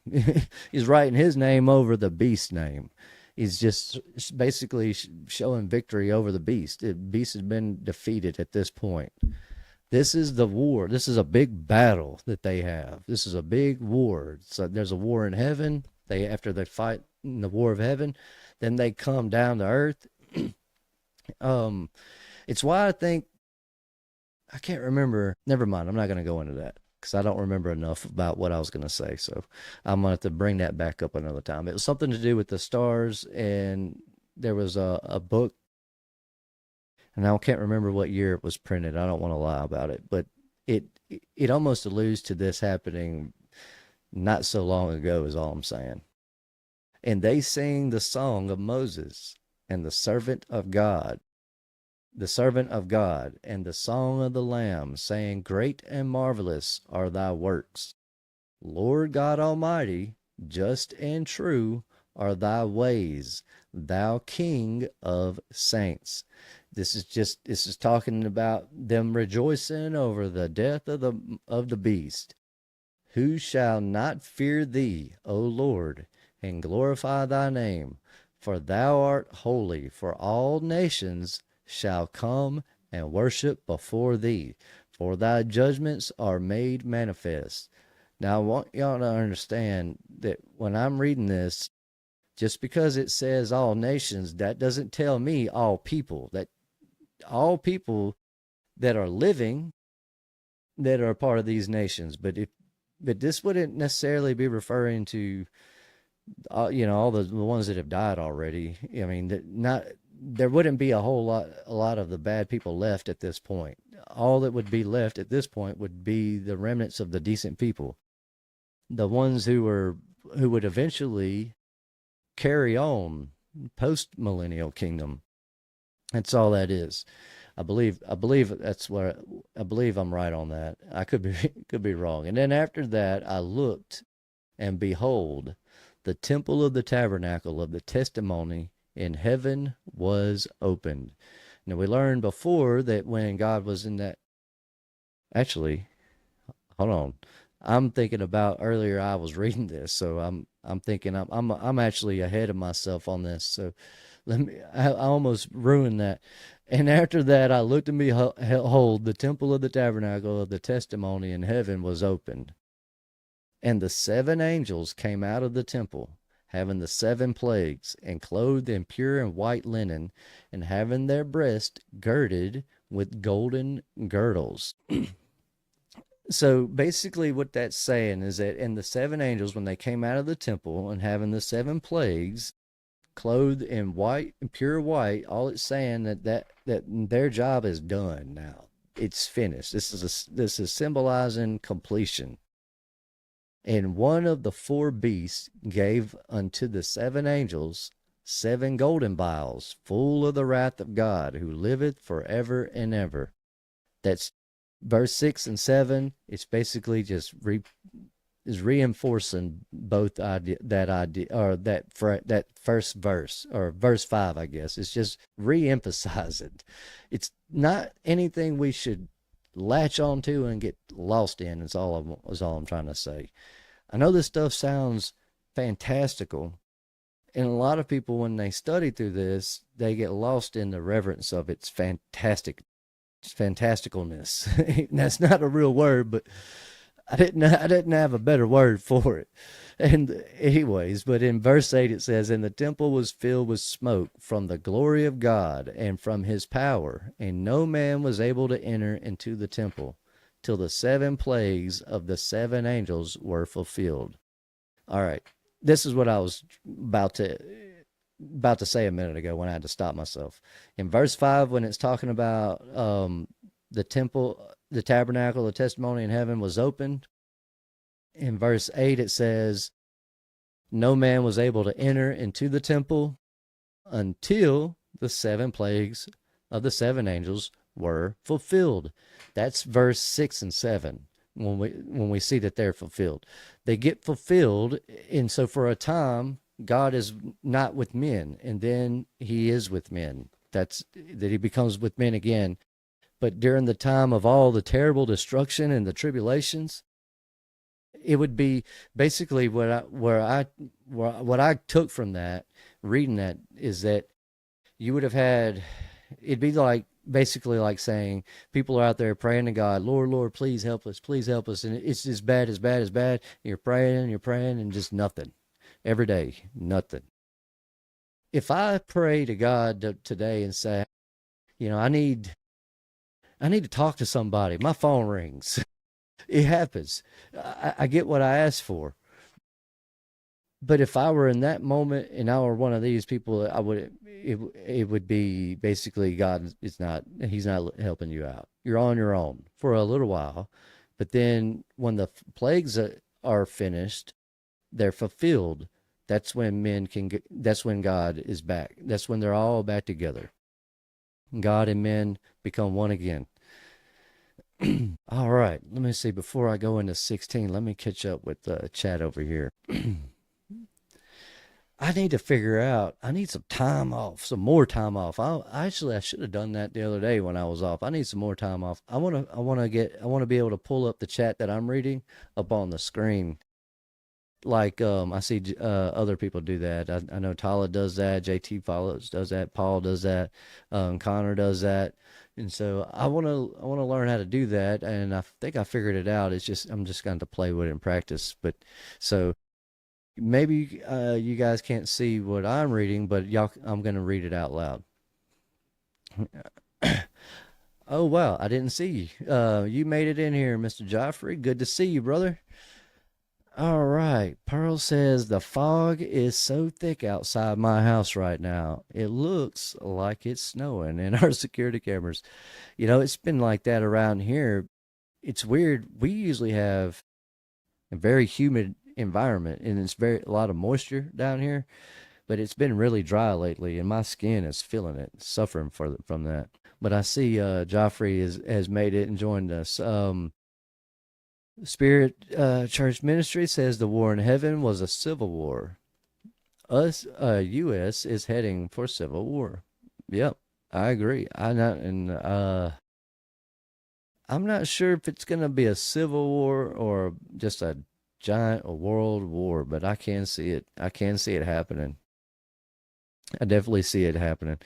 He's writing his name over the beast name. He's just basically showing victory over the beast. The beast has been defeated at this point. This is the war. This is a big battle that they have. This is a big war. So there's a war in heaven. After they fight in the war of heaven, then they come down to earth. It's why I think, I can't remember. Never mind. I'm not going to go into that because I don't remember enough about what I was going to say. So I'm going to have to bring that back up another time. It was something to do with the stars, and there was a book, and I can't remember what year it was printed. I don't want to lie about it, but it almost alludes to this happening not so long ago, is all I'm saying. And they sing the song of Moses and the servant of God, and the song of the Lamb, saying, Great and marvelous are thy works. Lord God Almighty, just and true are thy ways, thou King of saints. This is talking about them rejoicing over the death of the beast. Who shall not fear thee, O Lord, and glorify thy name? For thou art holy, for all nations shall come and worship before thee, for thy judgments are made manifest. Now, I want y'all to understand that when I'm reading this, just because it says all nations, that doesn't tell me all people. That all people that are living that are part of these nations. But this wouldn't necessarily be referring to all the ones that have died already. I mean, there wouldn't be a lot of the bad people left at this point. All that would be left at this point would be the remnants of the decent people, the ones who would eventually carry on post Millennial Kingdom. That's all that is. I believe that's what I believe. I'm right on that. I could be wrong. And then after that, I looked, and behold, the temple of the tabernacle of the testimony in heaven was opened. Now, we learned before that when God was in that. Actually, hold on. I'm thinking about earlier. I was reading this, so I'm thinking I'm actually ahead of myself on this. So I almost ruined that. And after that, I looked and behold, the temple of the tabernacle of the testimony in heaven was opened. And the 7 angels came out of the temple, having the 7 plagues, and clothed in pure and white linen, and having their breasts girded with golden girdles. So basically what that's saying is that in the 7 angels, when they came out of the temple and having the 7 plagues, clothed in white and pure white, all it's saying that their job is done now. It's finished. This is symbolizing completion. And one of the 4 beasts gave unto the 7 angels 7 golden vials, full of the wrath of God, who liveth forever and ever. That's verse 6 and 7. It's basically just reinforcing both idea, or that first verse, or verse 5, I guess. It's just re-emphasizing. It's not anything we should latch onto and get lost in. Is all I'm trying to say. I know this stuff sounds fantastical, and a lot of people, when they study through this, they get lost in the reverence of its fantasticalness. That's not a real word, but I didn't have a better word for it. And anyways, but in verse 8 it says, And the temple was filled with smoke from the glory of God and from his power, and no man was able to enter into the temple till the 7 plagues of the 7 angels were fulfilled. All right. This is what I was about to say a minute ago when I had to stop myself. In verse 5, when it's talking about the temple, the tabernacle, the testimony in heaven was opened. In verse 8, it says, no man was able to enter into the temple until the 7 plagues of the 7 angels were fulfilled. That's verse 6 and 7. When we see that they're fulfilled, they get fulfilled. And so for a time, God is not with men, and then he is with men. That he becomes with men again. But during the time of all the terrible destruction and the tribulations, it would be basically what I took from that reading that is that you would have had, it'd be like basically like saying people are out there praying to God, Lord, Lord, please help us, and it's as bad as bad as bad. You're praying, and just nothing every day, nothing. If I pray to God today and say, I need to talk to somebody, my phone rings. It happens. I get what I asked for. But if I were in that moment and I were one of these people, it would be basically God is not, he's not helping you out. You're on your own for a little while. But then when the plagues are finished, they're fulfilled. That's when that's when God is back. That's when they're all back together. God and men become one again. All right, let me see. Before I go into 16, let me catch up with the chat over here. I need to figure out. I need some time off, some more time off. I should have done that the other day when I was off. I need some more time off. I want to be able to pull up the chat that I'm reading up on the screen. Like I see other people do that. I know Tala does that. JT follows does that. Paul does that. Connor does that. And so I want to learn how to do that. And I think I figured it out. It's just I'm just going to play with it and practice. But so maybe you guys can't see what I'm reading, but I'm going to read it out loud. Oh wow, I didn't see you. You made it in here, Mr. Joffrey. Good to see you, brother. All right. Pearl says the fog is so thick outside my house right now. It looks like it's snowing in our security cameras. It's been like that around here. It's weird. We usually have a very humid environment and it's a lot of moisture down here, but it's been really dry lately and my skin is feeling it, suffering from that. But I see Joffrey has made it and joined us. Spirit Church Ministry says the war in heaven was a civil war. U.S. is heading for civil war. Yep, I agree. I'm not sure if it's gonna be a civil war or just a giant world war, but I can see it. I can see it happening. I definitely see it happening.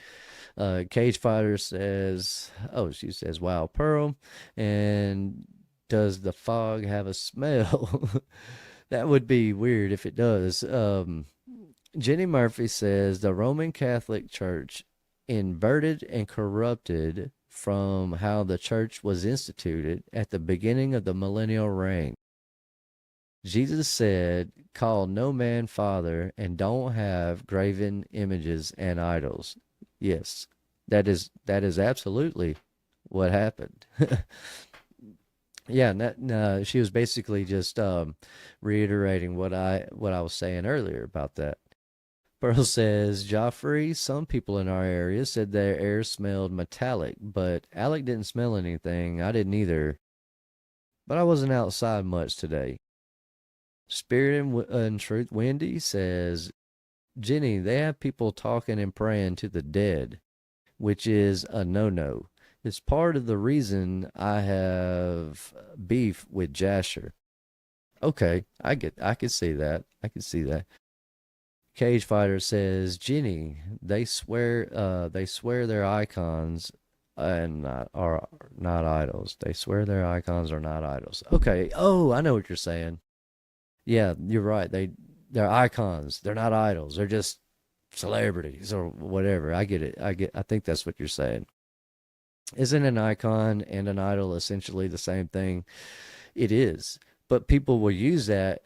Cage Fighter says, oh, she says, wow, Pearl, and does the fog have a smell? That would be weird if it does. Jenny Murphy says the Roman Catholic Church inverted and corrupted from how the church was instituted at the beginning of the millennial reign. Jesus said, call no man father and don't have graven images and idols. Yes, that is absolutely what happened. Yeah, no, she was basically just reiterating what I was saying earlier about that. Pearl says, Joffrey, some people in our area said their air smelled metallic, but Alec didn't smell anything. I didn't either. But I wasn't outside much today. Spirit and Truth Wendy says, Jenny, they have people talking and praying to the dead, which is a no-no. It's part of the reason I have beef with Jasher. Okay, I can see that. I can see that. Cage Fighter says, Jenny, they swear their icons and are not idols. They swear their icons are not idols. Okay. Oh, I know what you're saying. Yeah, you're right. They're icons. They're not idols. They're just celebrities or whatever. I get it. I think that's what you're saying. Isn't an icon and an idol essentially the same thing? It is. But people will use that.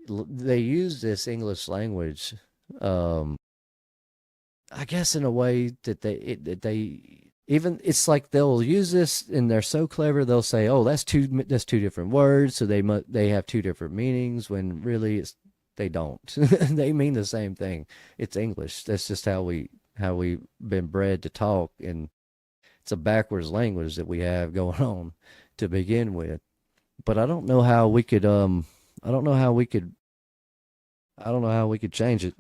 They use this English language, I guess, in a way that they even, it's like they'll use this and they're so clever. They'll say, "Oh, that's two different words, so they have two different meanings." When really, they don't. They mean the same thing. It's English. That's just how we've been bred to talk, and it's a backwards language that we have going on to begin with. But I don't know how we could I don't know how we could change it.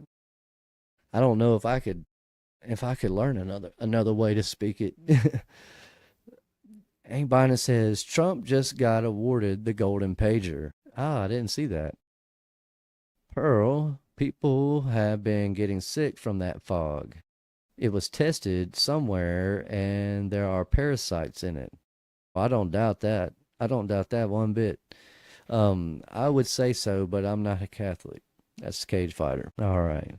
I don't know if I could learn another way to speak it. Hank Bynum says Trump just got awarded the Golden Pager. Ah, I didn't see that. Pearl, people have been getting sick from that fog. It was tested somewhere and there are parasites in it. I don't doubt that. I don't doubt that one bit. I would say so, but I'm not a Catholic. That's Cage Fighter. All right.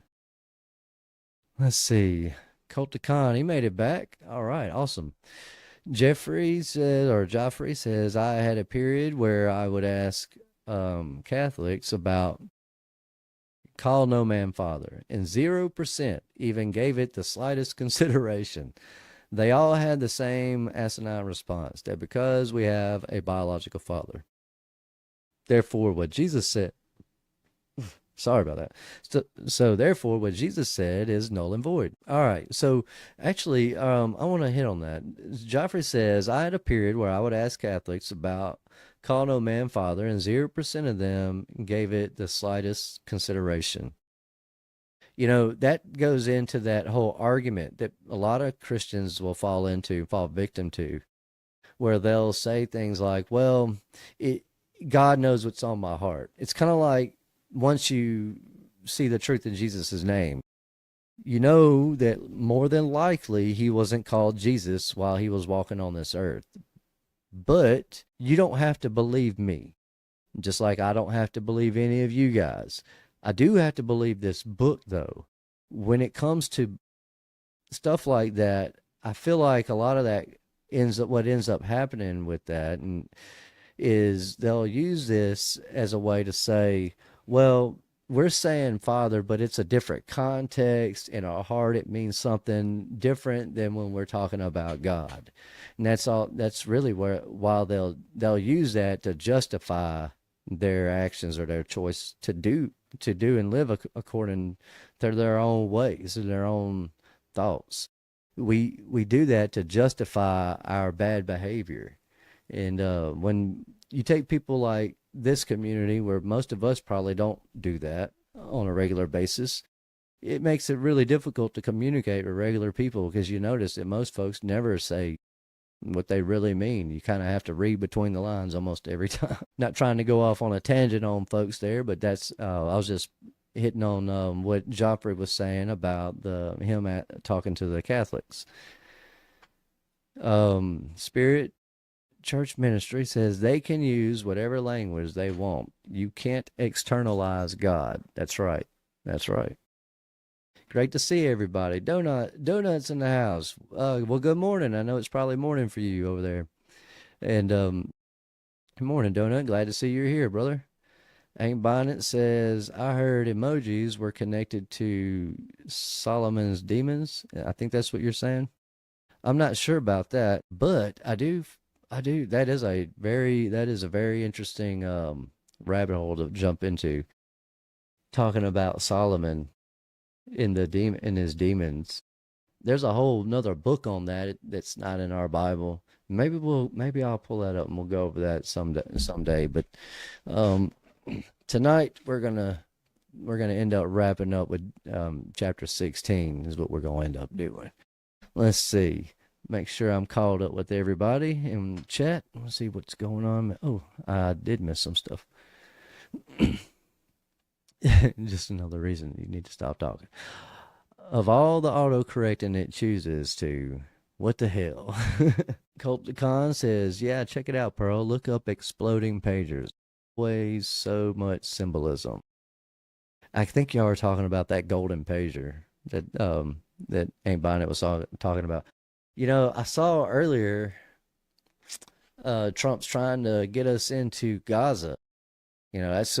Let's see. Colt Khan, he made it back. All right, awesome. Joffrey says, I had a period where I would ask Catholics about call no man father, and 0% even gave it the slightest consideration. They all had the same asinine response that because we have a biological father, therefore, what Jesus said, sorry about that. So therefore, what Jesus said is null and void. All right. So actually, I want to hit on that. Joffrey says, I had a period where I would ask Catholics about call no man father, and 0% of them gave it the slightest consideration. You know, that goes into that whole argument that a lot of Christians will fall victim to, where they'll say things like, well, it, God knows what's on my heart. It's kind of like once you see the truth in Jesus' name, you know that more than likely he wasn't called Jesus while he was walking on this earth. But you don't have to believe me, just like I don't have to believe any of you guys. I do have to believe this book, though. When it comes to stuff like that, I feel like a lot of that ends up happening with that, and is they'll use this as a way to say, well, we're saying Father, but it's a different context. In our heart, it means something different than when we're talking about God. And that's all. That's really while they'll use that to justify their actions or their choice to do and live according to their own ways and their own thoughts. We do that to justify our bad behavior. And when you take people like this community, where most of us probably don't do that on a regular basis, it makes it really difficult to communicate with regular people, because you notice that most folks never say what they really mean. You kind of have to read between the lines almost every time. Not trying to go off on a tangent on folks there, but that's I was just hitting on what Joffrey was saying about talking to the Catholics. Spirit Church Ministry says they can use whatever language they want. You can't externalize God. That's right. That's right. Great to see everybody. Donuts in the house. Well, good morning. I know it's probably morning for you over there. And good morning, Donut. Glad to see you're here, brother. Ain't Bonnet says, I heard emojis were connected to Solomon's demons. I think that's what you're saying. I'm not sure about that, but I do. That is a very interesting rabbit hole to jump into. Talking about Solomon in his demons. There's a whole another book on that that's not in our Bible. Maybe I'll pull that up and we'll go over that someday. But um, tonight we're gonna end up wrapping up with chapter 16 is what we're gonna end up doing. Let's see. Make sure I'm caught up with everybody in chat. Let's see what's going on. Oh, I did miss some stuff. Just another reason you need to stop talking. Of all the autocorrecting it chooses to, what the hell? Colt Khan says, yeah, check it out, Pearl. Look up exploding pagers. Always so much symbolism. I think y'all are talking about that golden pager that Aunt Bonnet was talking about. You know, I saw earlier Trump's trying to get us into Gaza. You know, that's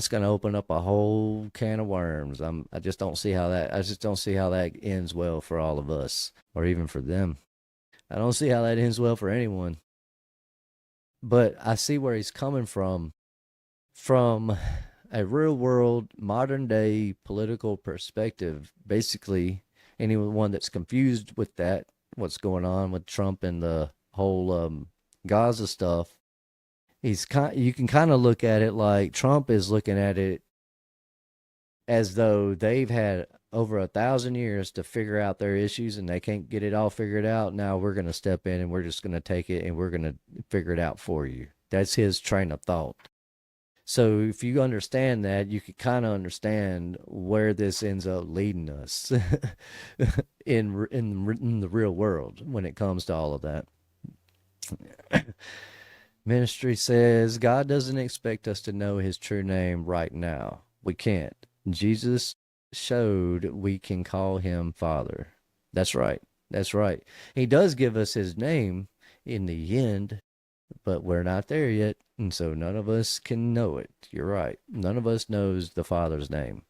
going to open up a whole can of worms. I just don't see how that ends well for all of us, or even for them. I don't see how that ends well for anyone. But I see where he's coming from a real world, modern day political perspective. Basically, anyone that's confused with that, what's going on with Trump and the whole Gaza stuff, you can kind of look at it like Trump is looking at it as though they've had over 1,000 years to figure out their issues and they can't get it all figured out. Now we're going to step in and we're just going to take it and we're going to figure it out for you. That's his train of thought. So if you understand that, you can kind of understand where this ends up leading us in the real world when it comes to all of that. Ministry says God doesn't expect us to know his true name right now. We can't. Jesus showed we can call him Father. That's right. That's right. He does give us his name in the end, but we're not there yet. And so none of us can know it. You're right. None of us knows the Father's name.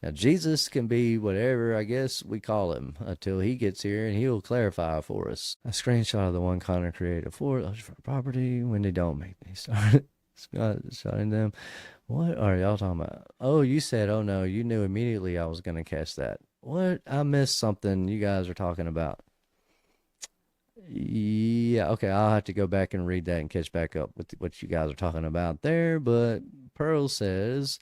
Now, Jesus can be whatever, I guess, we call him until he gets here and he'll clarify for us. A screenshot of the one Connor created for property when they don't make me start shotting them. What are y'all talking about? Oh, you said, oh no, you knew immediately I was going to catch that. What? I missed something you guys are talking about. Yeah, okay, I'll have to go back and read that and catch back up with what you guys are talking about there. But Pearl says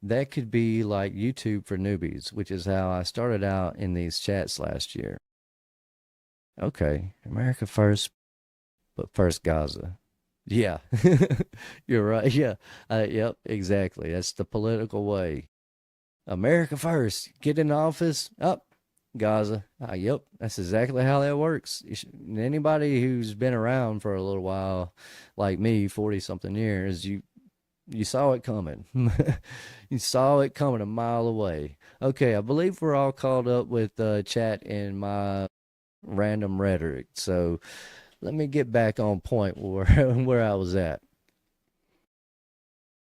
that could be like YouTube for newbies, which is how I started out in these chats last year. Okay, America first, but first Gaza. Yeah, you're right. Yeah, yep, exactly. That's the political way. America first, get in office, up. Gaza. Yep, that's exactly how that works. Anybody who's been around for a little while, like me, 40 something years, you saw it coming. You saw it coming a mile away. Okay, I believe we're all caught up with chat and my random rhetoric. So let me get back on point where I was at.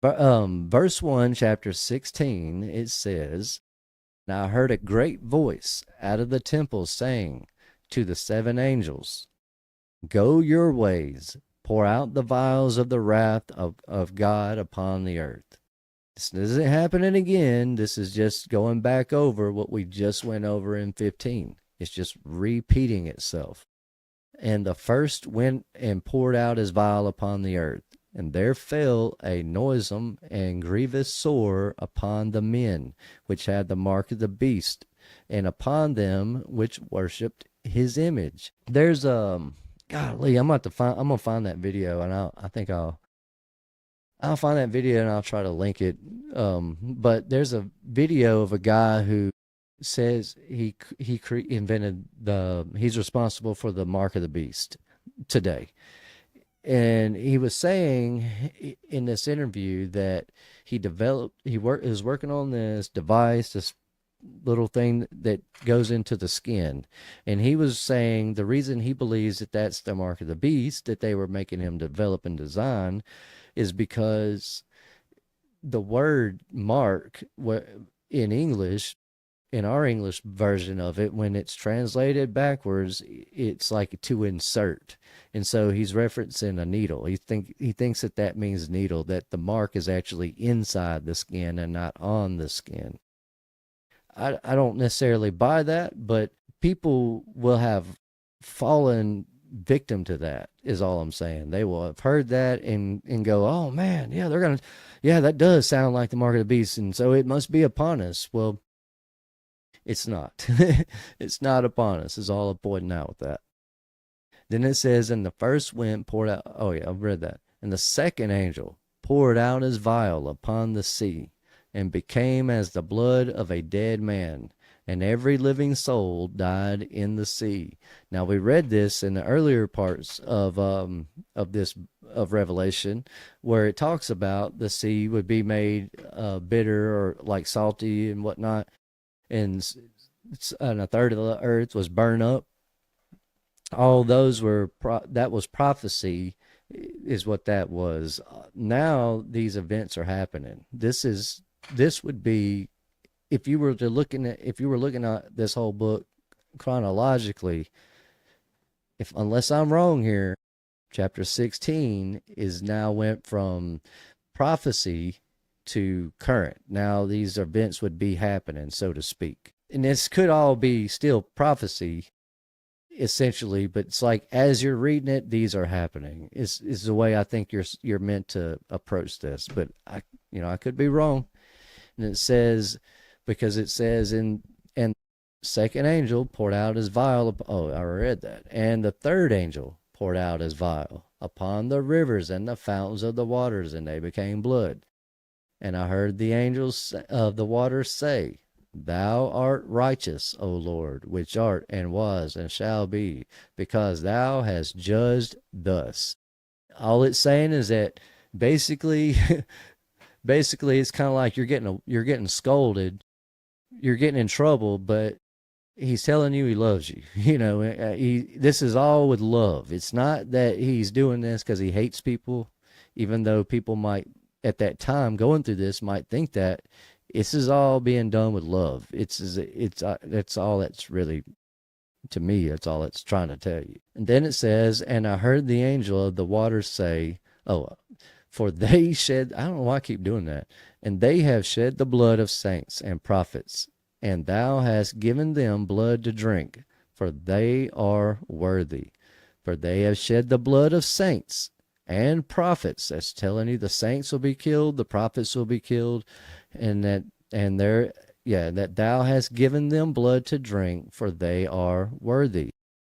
Verse 1, chapter 16, it says, "Now I heard a great voice out of the temple saying to the seven angels, Go your ways, pour out the vials of the wrath of God upon the earth." This isn't happening again. This is just going back over what we just went over in 15. It's just repeating itself. "And the first went and poured out his vial upon the earth. And there fell a noisome and grievous sore upon the men which had the mark of the beast, and upon them which worshipped his image." There's golly, I'm gonna find that video, and I think I'll find that video and I'll try to link it. But there's a video of a guy who says he invented he's responsible for the mark of the beast today. And he was saying in this interview that he was working on this device, this little thing that goes into the skin. And he was saying the reason he believes that that's the mark of the beast that they were making him develop and design is because the word mark in English, in our English version of it, when it's translated backwards, it's like to insert. And so he's referencing a needle. He thinks that means needle, that the mark is actually inside the skin and not on the skin. I don't necessarily buy that, but people will have fallen victim to that, is all I'm saying. They will have heard that and go, oh man, yeah, that does sound like the mark of the beast, and so it must be upon us. Well, it's not. It's not upon us, is all I'm pointing out with that. Then it says, "And the first wind poured out," oh yeah, I've read that. "And the second angel poured out his vial upon the sea, and became as the blood of a dead man, and every living soul died in the sea." Now we read this in the earlier parts of Revelation, where it talks about the sea would be made bitter or like salty and whatnot, and a third of the earth was burned up. All those were that was prophecy, is what that was. Now these events are happening. This would be, if you were looking at this whole book chronologically, unless I'm wrong here, chapter 16 is now went from prophecy to current. Now these events would be happening, so to speak. And this could all be still prophecy, essentially, but it's like as you're reading it, these are happening. Is the way I think you're meant to approach this. But I could be wrong. And it says, because it says and second angel poured out his vial. Oh, I read that. "And the third angel poured out his vial upon the rivers and the fountains of the waters, and they became blood. And I heard the angels of the waters say, Thou art righteous, O Lord, which art and was and shall be, because thou hast judged thus. All it's saying is that basically, basically, it's kind of like you're getting scolded, you're getting in trouble, but he's telling you he loves you. This is all with love. It's not that he's doing this because he hates people, even though people might at that time going through this might think that. This is all being done with love. That's all that's really, to me, that's all it's trying to tell you. And then it says, and I heard the angel of the waters say, oh, for they shed, I don't know why I keep doing that, and they have shed the blood of saints and prophets, and thou hast given them blood to drink, for they are worthy. For they have shed the blood of saints and prophets. That's telling you the saints will be killed, the prophets will be killed, that thou hast given them blood to drink, for they are worthy.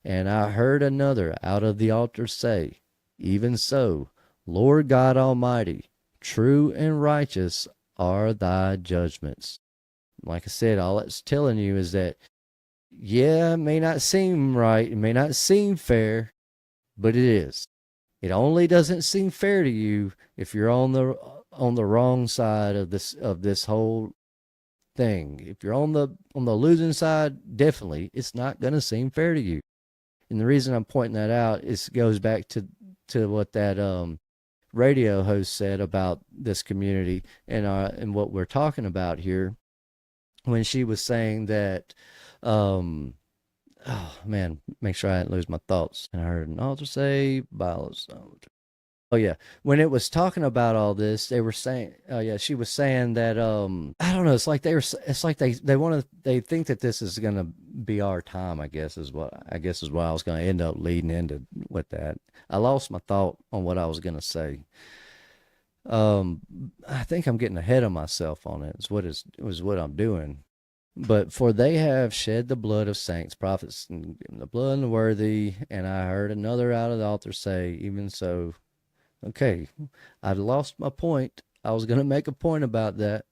And I heard another out of the altar say, Even so, Lord God Almighty, true and righteous are thy judgments. Like I said, all it's telling you is that, it may not seem right, it may not seem fair, but it is. It only doesn't seem fair to you if you're on the wrong side of this whole thing. If you're on the losing side, definitely it's not going to seem fair to you. And the reason I'm pointing that out is goes back to what that radio host said about this community and what we're talking about here, when she was saying that oh man, make sure I didn't lose my thoughts. And I heard an altar say, oh yeah, when it was talking about all this, they were saying, she was saying that I don't know, it's like they think that this is gonna be our time. I guess is what I was gonna end up leading into with that. I lost my thought on what I was gonna say. I think I'm getting ahead of myself on it. Is what I'm doing. But for they have shed the blood of saints, prophets, and the blood of the worthy. And I heard another out of the altar say, Even so. Okay, I lost my point. I was going to make a point about that.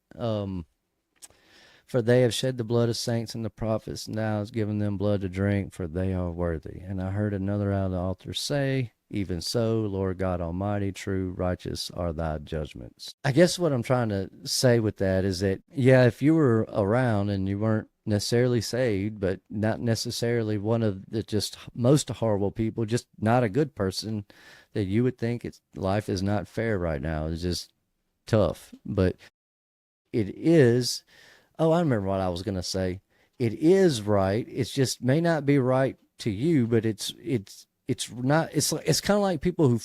For they have shed the blood of saints and the prophets, and now has given them blood to drink, for they are worthy. And I heard another out of the altar say, Even so, Lord God Almighty, true, righteous are thy judgments. I guess what I'm trying to say with that is that, if you were around and you weren't necessarily saved, but not necessarily one of the just most horrible people, just not a good person, that you would think life is not fair right now. It's just tough. But it is, I remember what I was going to say. It is right. It's just may not be right to you, but it's not, it's kind of like people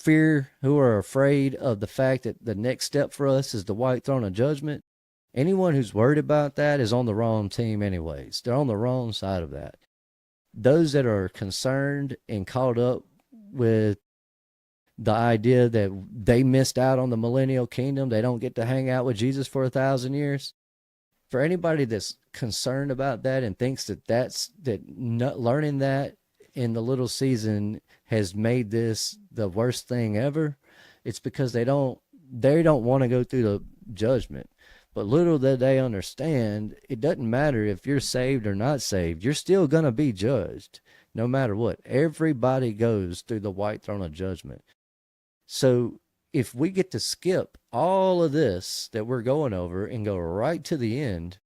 who are afraid of the fact that the next step for us is the white throne of judgment. Anyone who's worried about that is on the wrong team anyways. They're on the wrong side of that. Those that are concerned and caught up with the idea that they missed out on the Millennial Kingdom, they don't get to hang out with Jesus for 1,000 years. For anybody that's concerned about that and thinks that not learning that in the little season has made this the worst thing ever, it's because they don't want to go through the judgment. But little that they understand, it doesn't matter if you're saved or not saved, you're still going to be judged no matter what. Everybody goes through the white throne of judgment. So if we get to skip all of this that we're going over and go right to the end,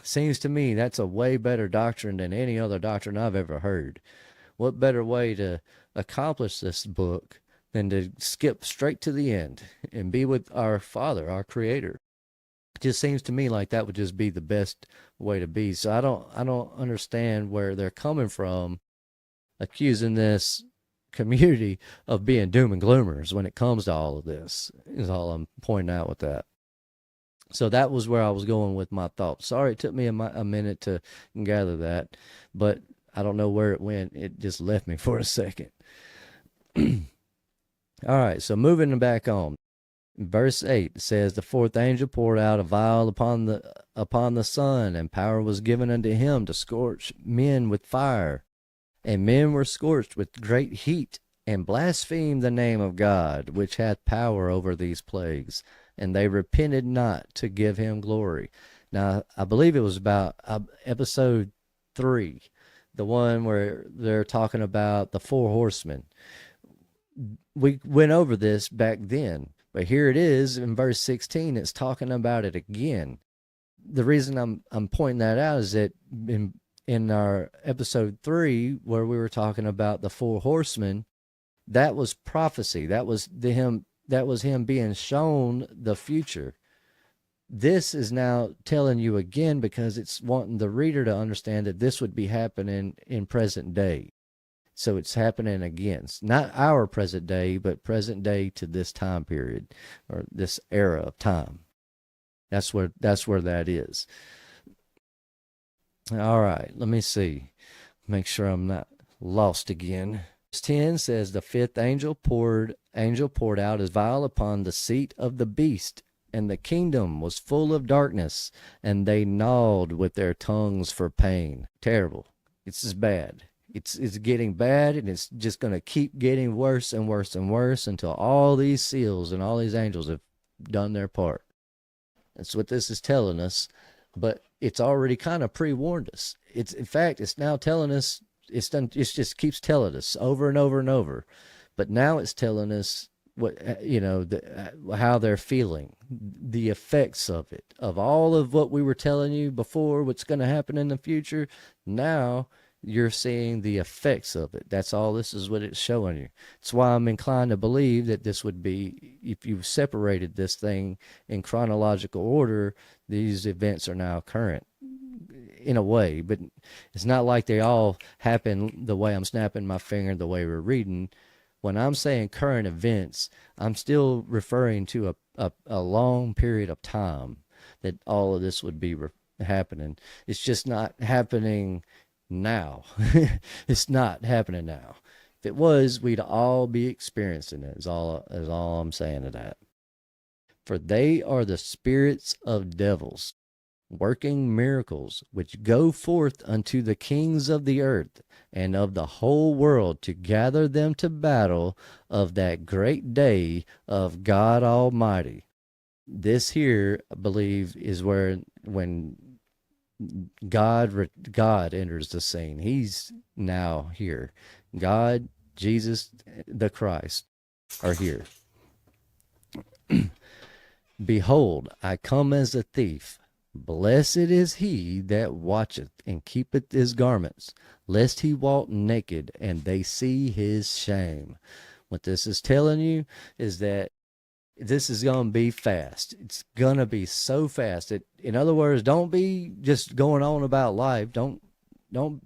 seems to me that's a way better doctrine than any other doctrine I've ever heard. What better way to accomplish this book than to skip straight to the end and be with our Father, our Creator? It just seems to me like that would just be the best way to be. So I don't understand where they're coming from, accusing this community of being doom and gloomers when it comes to all of this, is all I'm pointing out with that. So that was where I was going with my thoughts. Sorry, it took me a minute to gather that, but I don't know where it went. It just left me for a second. All right, so moving back on. Verse 8 says, The fourth angel poured out a vial upon the sun, and power was given unto him to scorch men with fire. And men were scorched with great heat, and blasphemed the name of God, which hath power over these plagues, and they repented not to give him glory. Now, I believe it was about episode 3, the one where they're talking about the 4 horsemen. We went over this back then, but here it is in verse 16. It's talking about it again. The reason I'm pointing that out is that in our episode 3, where we were talking about the 4 horsemen, that was prophecy. That was him being shown the future. This is now telling you again, because it's wanting the reader to understand that this would be happening in present day. So it's happening again. It's not our present day, but present day to this time period, or this era of time. That's where that is. All right, let me see. Make sure I'm not lost again. Verse 10 says, the 5th angel poured out his vial upon the seat of the beast, and the kingdom was full of darkness, and they gnawed with their tongues for pain. Terrible. It's just bad. It's getting bad, and it's just going to keep getting worse and worse and worse until all these seals and all these angels have done their part. That's what this is telling us, but it's already kind of pre-warned us. In fact, it's now telling us, it just keeps telling us over and over and over. But now it's telling us how they're feeling, the effects of it, of all of what we were telling you before, what's going to happen in the future. Now you're seeing the effects of it. That's all this is what it's showing you. It's why I'm inclined to believe that this would be, if you separated this thing in chronological order, these events are now current in a way, but it's not like they all happen the way I'm snapping my finger, the way we're reading. When I'm saying current events, I'm still referring to a long period of time that all of this would be happening. It's just not happening now. It's not happening now. If it was, we'd all be experiencing it, is all I'm saying to that. For they are the spirits of devils, working miracles, which go forth unto the kings of the earth and of the whole world, to gather them to battle of that great day of God Almighty. This here, I believe, is when God enters the scene. He's now here. God, Jesus, the Christ are here. Behold, I come as a thief. Blessed is he that watcheth and keepeth his garments, lest he walk naked and they see his shame. What this is telling you is that this is going to be fast. It's going to be so fast. In other words, don't be just going on about life. Don't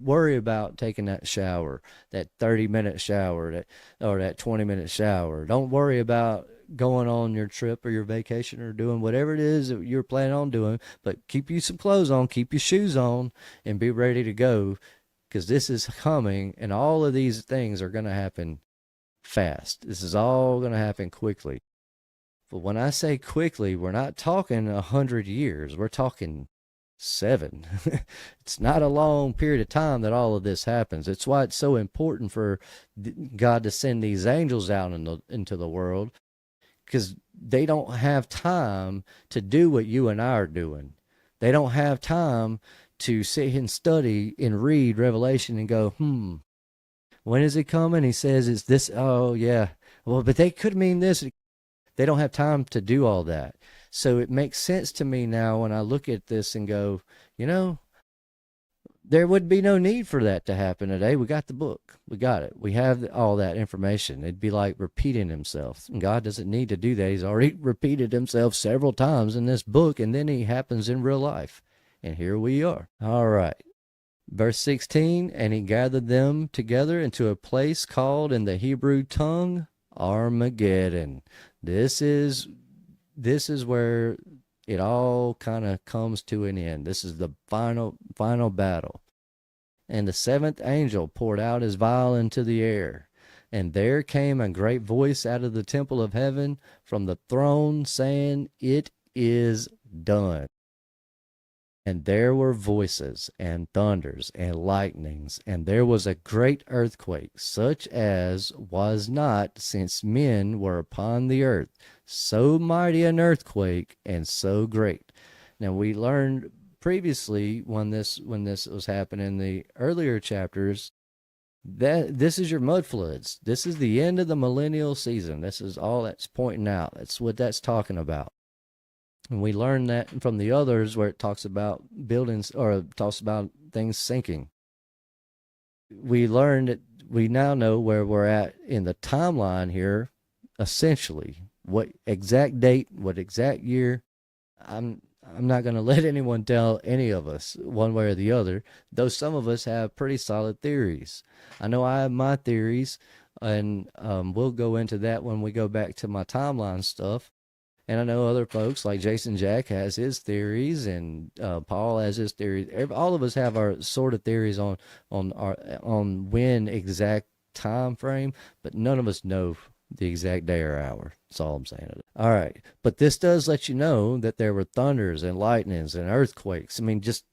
worry about taking that shower, that 30-minute shower, or that 20-minute shower. Don't worry about going on your trip or your vacation or doing whatever it is that you're planning on doing, but keep you some clothes on, keep your shoes on, and be ready to go, because this is coming, and all of these things are going to happen fast. This is all going to happen quickly. But when I say quickly, we're not talking 100 years. We're talking 7. It's not a long period of time that all of this happens. It's why it's so important for God to send these angels out into the world, because they don't have time to do what you and I are doing. They don't have time to sit and study and read Revelation and go, when is it coming? He says it's this. Oh, yeah. Well, but they could mean this. They don't have time to do all that. So it makes sense to me now when I look at this and go, there would be no need for that to happen today. We got the book. We got it. We have all that information. It'd be like repeating himself. And God doesn't need to do that. He's already repeated himself several times in this book, and then he happens in real life. And here we are. All right. Verse 16, and he gathered them together into a place called in the Hebrew tongue Armageddon. This is where it all kind of comes to an end. This is the final battle. And the 7th angel poured out his vial into the air, and there came a great voice out of the temple of heaven from the throne, saying, It is done. And there were voices, and thunders, and lightnings, and there was a great earthquake, such as was not since men were upon the earth. So mighty an earthquake, and so great. Now we learned previously when this was happening in the earlier chapters that this is your mud floods. This is the end of the millennial season. This is all that's pointing out. That's what that's talking about. And we learn that from the others where it talks about buildings or it talks about things sinking. We learned that we now know where we're at in the timeline here, essentially. What exact date, what exact year. I'm not going to let anyone tell any of us one way or the other, though some of us have pretty solid theories. I know I have my theories, and we'll go into that when we go back to my timeline stuff. And I know other folks like Jason Jack has his theories, and Paul has his theories. All of us have our sort of theories on when exact time frame, but none of us know the exact day or hour. That's all I'm saying. All right, but this does let you know that there were thunders and lightnings and earthquakes. I mean, just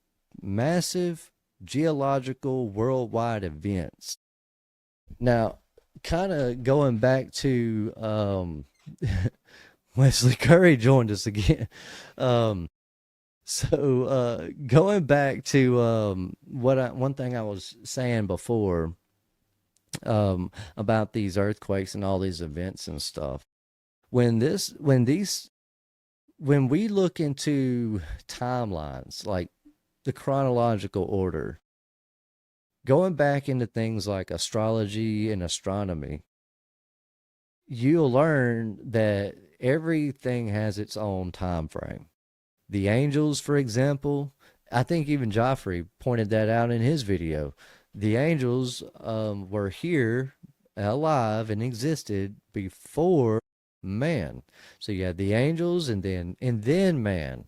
massive geological worldwide events. Now, kind of going back to Wesley Curry joined us again. Going back to one thing I was saying before about these earthquakes and all these events and stuff. When we look into timelines, like the chronological order, going back into things like astrology and astronomy, you'll learn that everything has its own time frame. The angels, for example, I think even Joffrey pointed that out in his video. The angels were here alive and existed before man. So you had the angels and then man.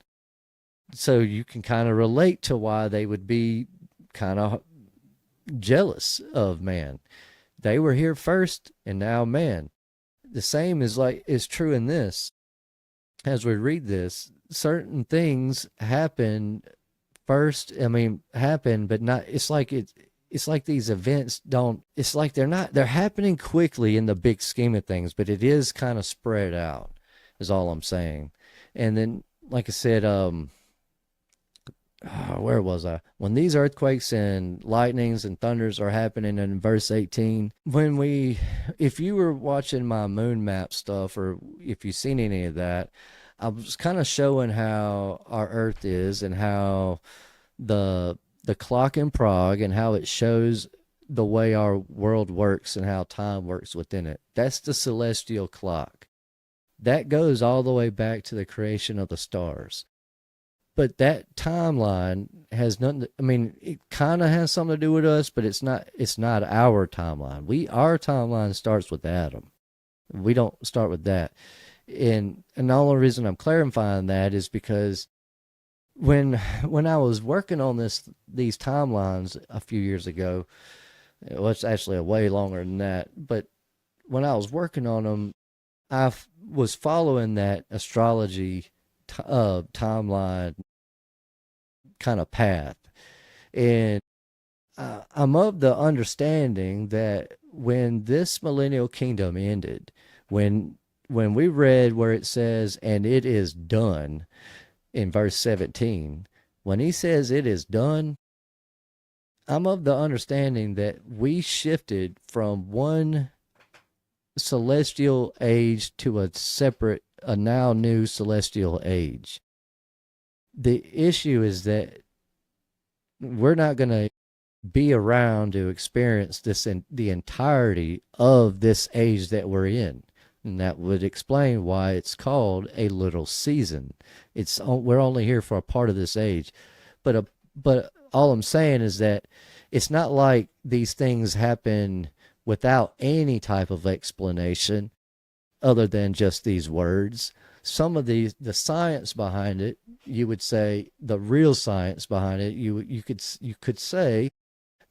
So you can kind of relate to why they would be kind of jealous of man. They were here first and now man. The same is true in this. As we read this, certain things happen first. I mean, happen, but not. It's like these events don't. It's like they're happening quickly in the big scheme of things, but it is kind of spread out. Is all I'm saying. And then, like I said, where was I? When these earthquakes and lightnings and thunders are happening in verse 18, if you were watching my moon map stuff, or if you've seen any of that, I was kind of showing how our earth is and how the clock in Prague and how it shows the way our world works and how time works within it. That's the celestial clock. That goes all the way back to the creation of the stars. But that timeline has nothing I mean, it kind of has something to do with us, but it's not our timeline. Our timeline starts with Adam. We don't start with that. And the only reason I'm clarifying that is because when I was working on these timelines a few years ago, well, it's actually a way longer than that, but when I was working on them, I was following that astrology timeline kind of path. And I'm of the understanding that when this millennial kingdom ended, when we read where it says, and it is done in verse 17, when he says it is done, I'm of the understanding that we shifted from one celestial age to a now new celestial age. The issue is that we're not going to be around to experience this in the entirety of this age that we're in. And that would explain why it's called a little season. We're only here for a part of this age. But all I'm saying is that it's not like these things happen without any type of explanation other than just these words. Some of the science behind it, you would say, the real science behind it, you could say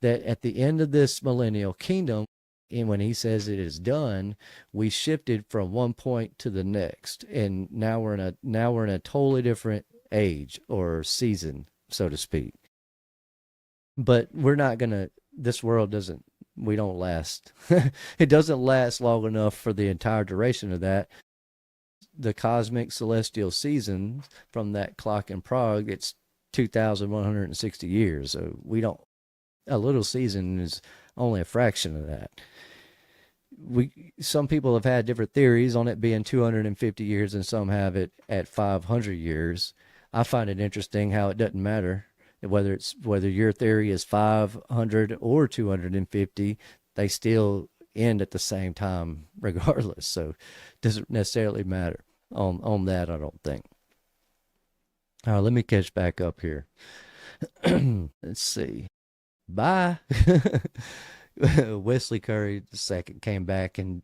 that at the end of this millennial kingdom, and when he says it is done, we shifted from one point to the next, and now we're in a totally different age or season, so to speak. But we're not gonna. This world doesn't. We don't last. It doesn't last long enough for the entire duration of that. The cosmic celestial season from that clock in Prague, it's 2,160 years. So we don't. A little season is only a fraction of that. Some people have had different theories on it being 250 years, and some have it at 500 years. I find it interesting how it doesn't matter whether your theory is 500 or 250, they still end at the same time regardless. So it doesn't necessarily matter on that, I don't think. All right, let me catch back up here. Let's see. Bye. Wesley Curry II came back, and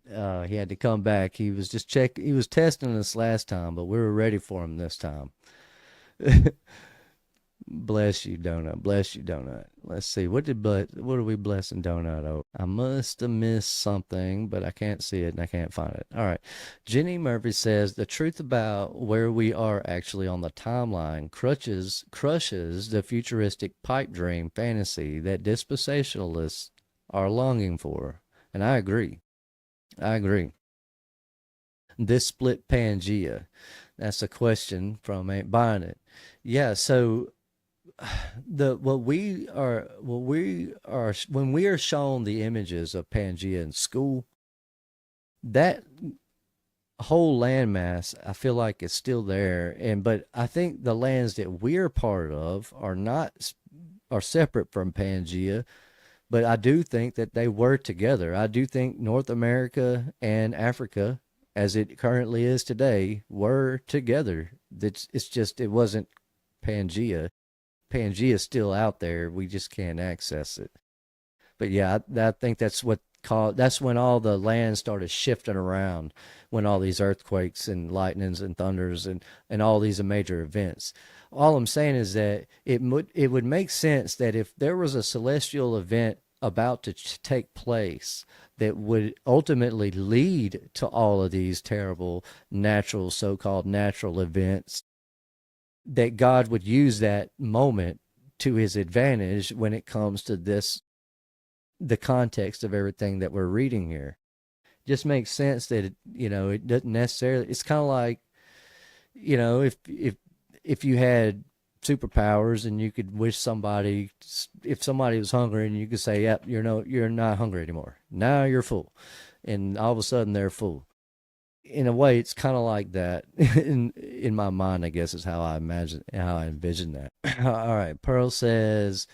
he had to come back. He was he was testing us last time, but we were ready for him this time. Bless you, Donut. Bless you, Donut. Let's see. What are we blessing Donut over? I must have missed something, but I can't see it and I can't find it. All right. Jenny Murphy says the truth about where we are actually on the timeline crushes the futuristic pipe dream fantasy that dispensationalists are longing for. And I agree. I agree. This split Pangea. That's a question from Ain't Buying It. Yeah, so when we are shown the images of Pangea in school, that whole landmass I feel like is still there, but I think the lands that we're part of are separate from Pangea, but I do think that they were together. I do think North America and Africa, as it currently is today, were together. It's just it wasn't Pangea. Pangea is still out there. We just can't access it. But yeah, I think that's when all the land started shifting around, when all these earthquakes and lightnings and thunders and all these major events. All I'm saying is that it would make sense that if there was a celestial event about to take place that would ultimately lead to all of these terrible so-called natural events, that God would use that moment to his advantage when it comes to the context of everything that we're reading here. Just makes sense that it doesn't necessarily. It's kind of like, if you had superpowers and you could wish if somebody was hungry and you could say, "Yep, you're not hungry anymore. Now you're full," and all of a sudden they're full. In a way, it's kind of like that in my mind, I guess, is how I envision that. All right. Pearl says,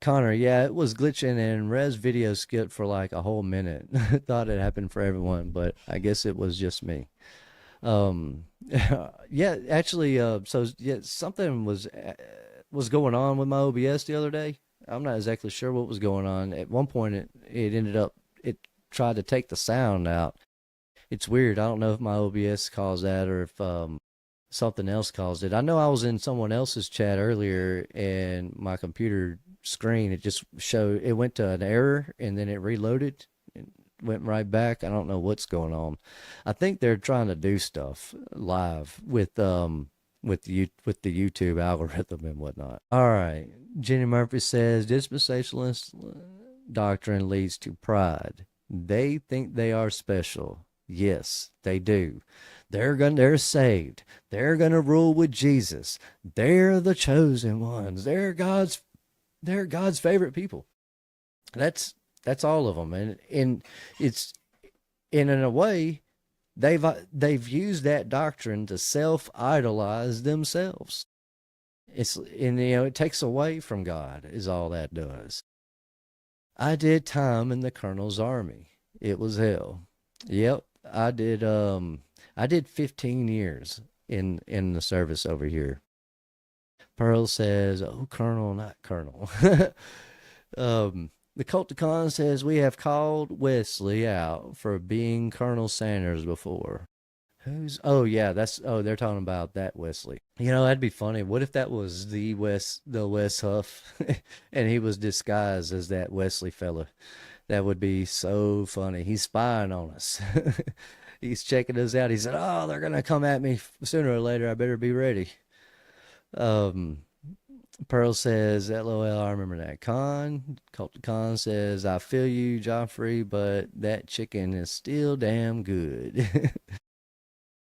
Connor, yeah, it was glitching and Rez video skipped for like a whole minute. Thought it happened for everyone, but I guess it was just me. Yeah, actually, something was going on with my OBS the other day. I'm not exactly sure what was going on. At one point, it tried to take the sound out. It's weird. I don't know if my OBS caused that or if something else caused it. I know I was in someone else's chat earlier and my computer screen, it went to an error and then it reloaded and went right back. I don't know what's going on. I think they're trying to do stuff live with the YouTube algorithm and whatnot. All right. Jenny Murphy says dispensationalist doctrine leads to pride. They think they are special. Yes, they do. They're saved. They're gonna rule with Jesus. They're the chosen ones. They're God's favorite people. That's all of them, and it's in a way they've used that doctrine to self-idolize themselves. It takes away from God is all that does. I did time in the Colonel's army. It was hell. Yep. I did 15 years in the service over here. Pearl says, "Oh, Colonel, not Colonel." The Culticon says we have called Wesley out for being Colonel Sanders before. Oh yeah, they're talking about that Wesley. That'd be funny. What if that was the Wes Huff and he was disguised as that Wesley fella? That would be so funny. He's spying on us. He's checking us out. He said, "Oh, they're going to come at me sooner or later. I better be ready." Pearl says, LOL, I remember that. Cult to Con says, I feel you, Joffrey, but that chicken is still damn good.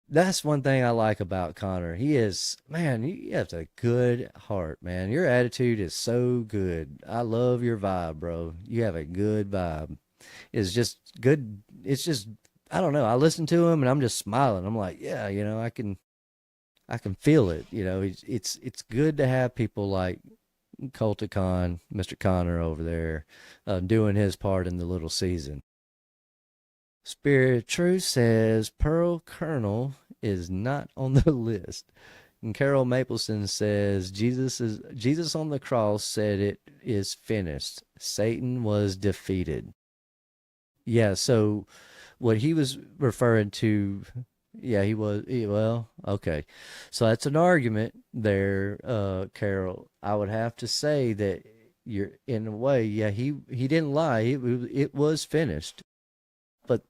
That's one thing I like about Connor. He is, man, you have a good heart, man. Your attitude is so good. I love your vibe, bro. You have a good vibe. It's just good. It's just, I don't know. I listen to him and I'm just smiling. I'm like, yeah, I can feel it. It's good to have people like Culticon, Mr. Connor over there, doing his part in the little season. Spirit Truth says Pearl Colonel is not on the list. And Carol Mapleson says Jesus on the cross said it is finished. Satan was defeated. Yeah, so what he was referring to, yeah, well, okay. So that's an argument there, Carol. I would have to say that you're in a way, yeah, he didn't lie. It was finished. But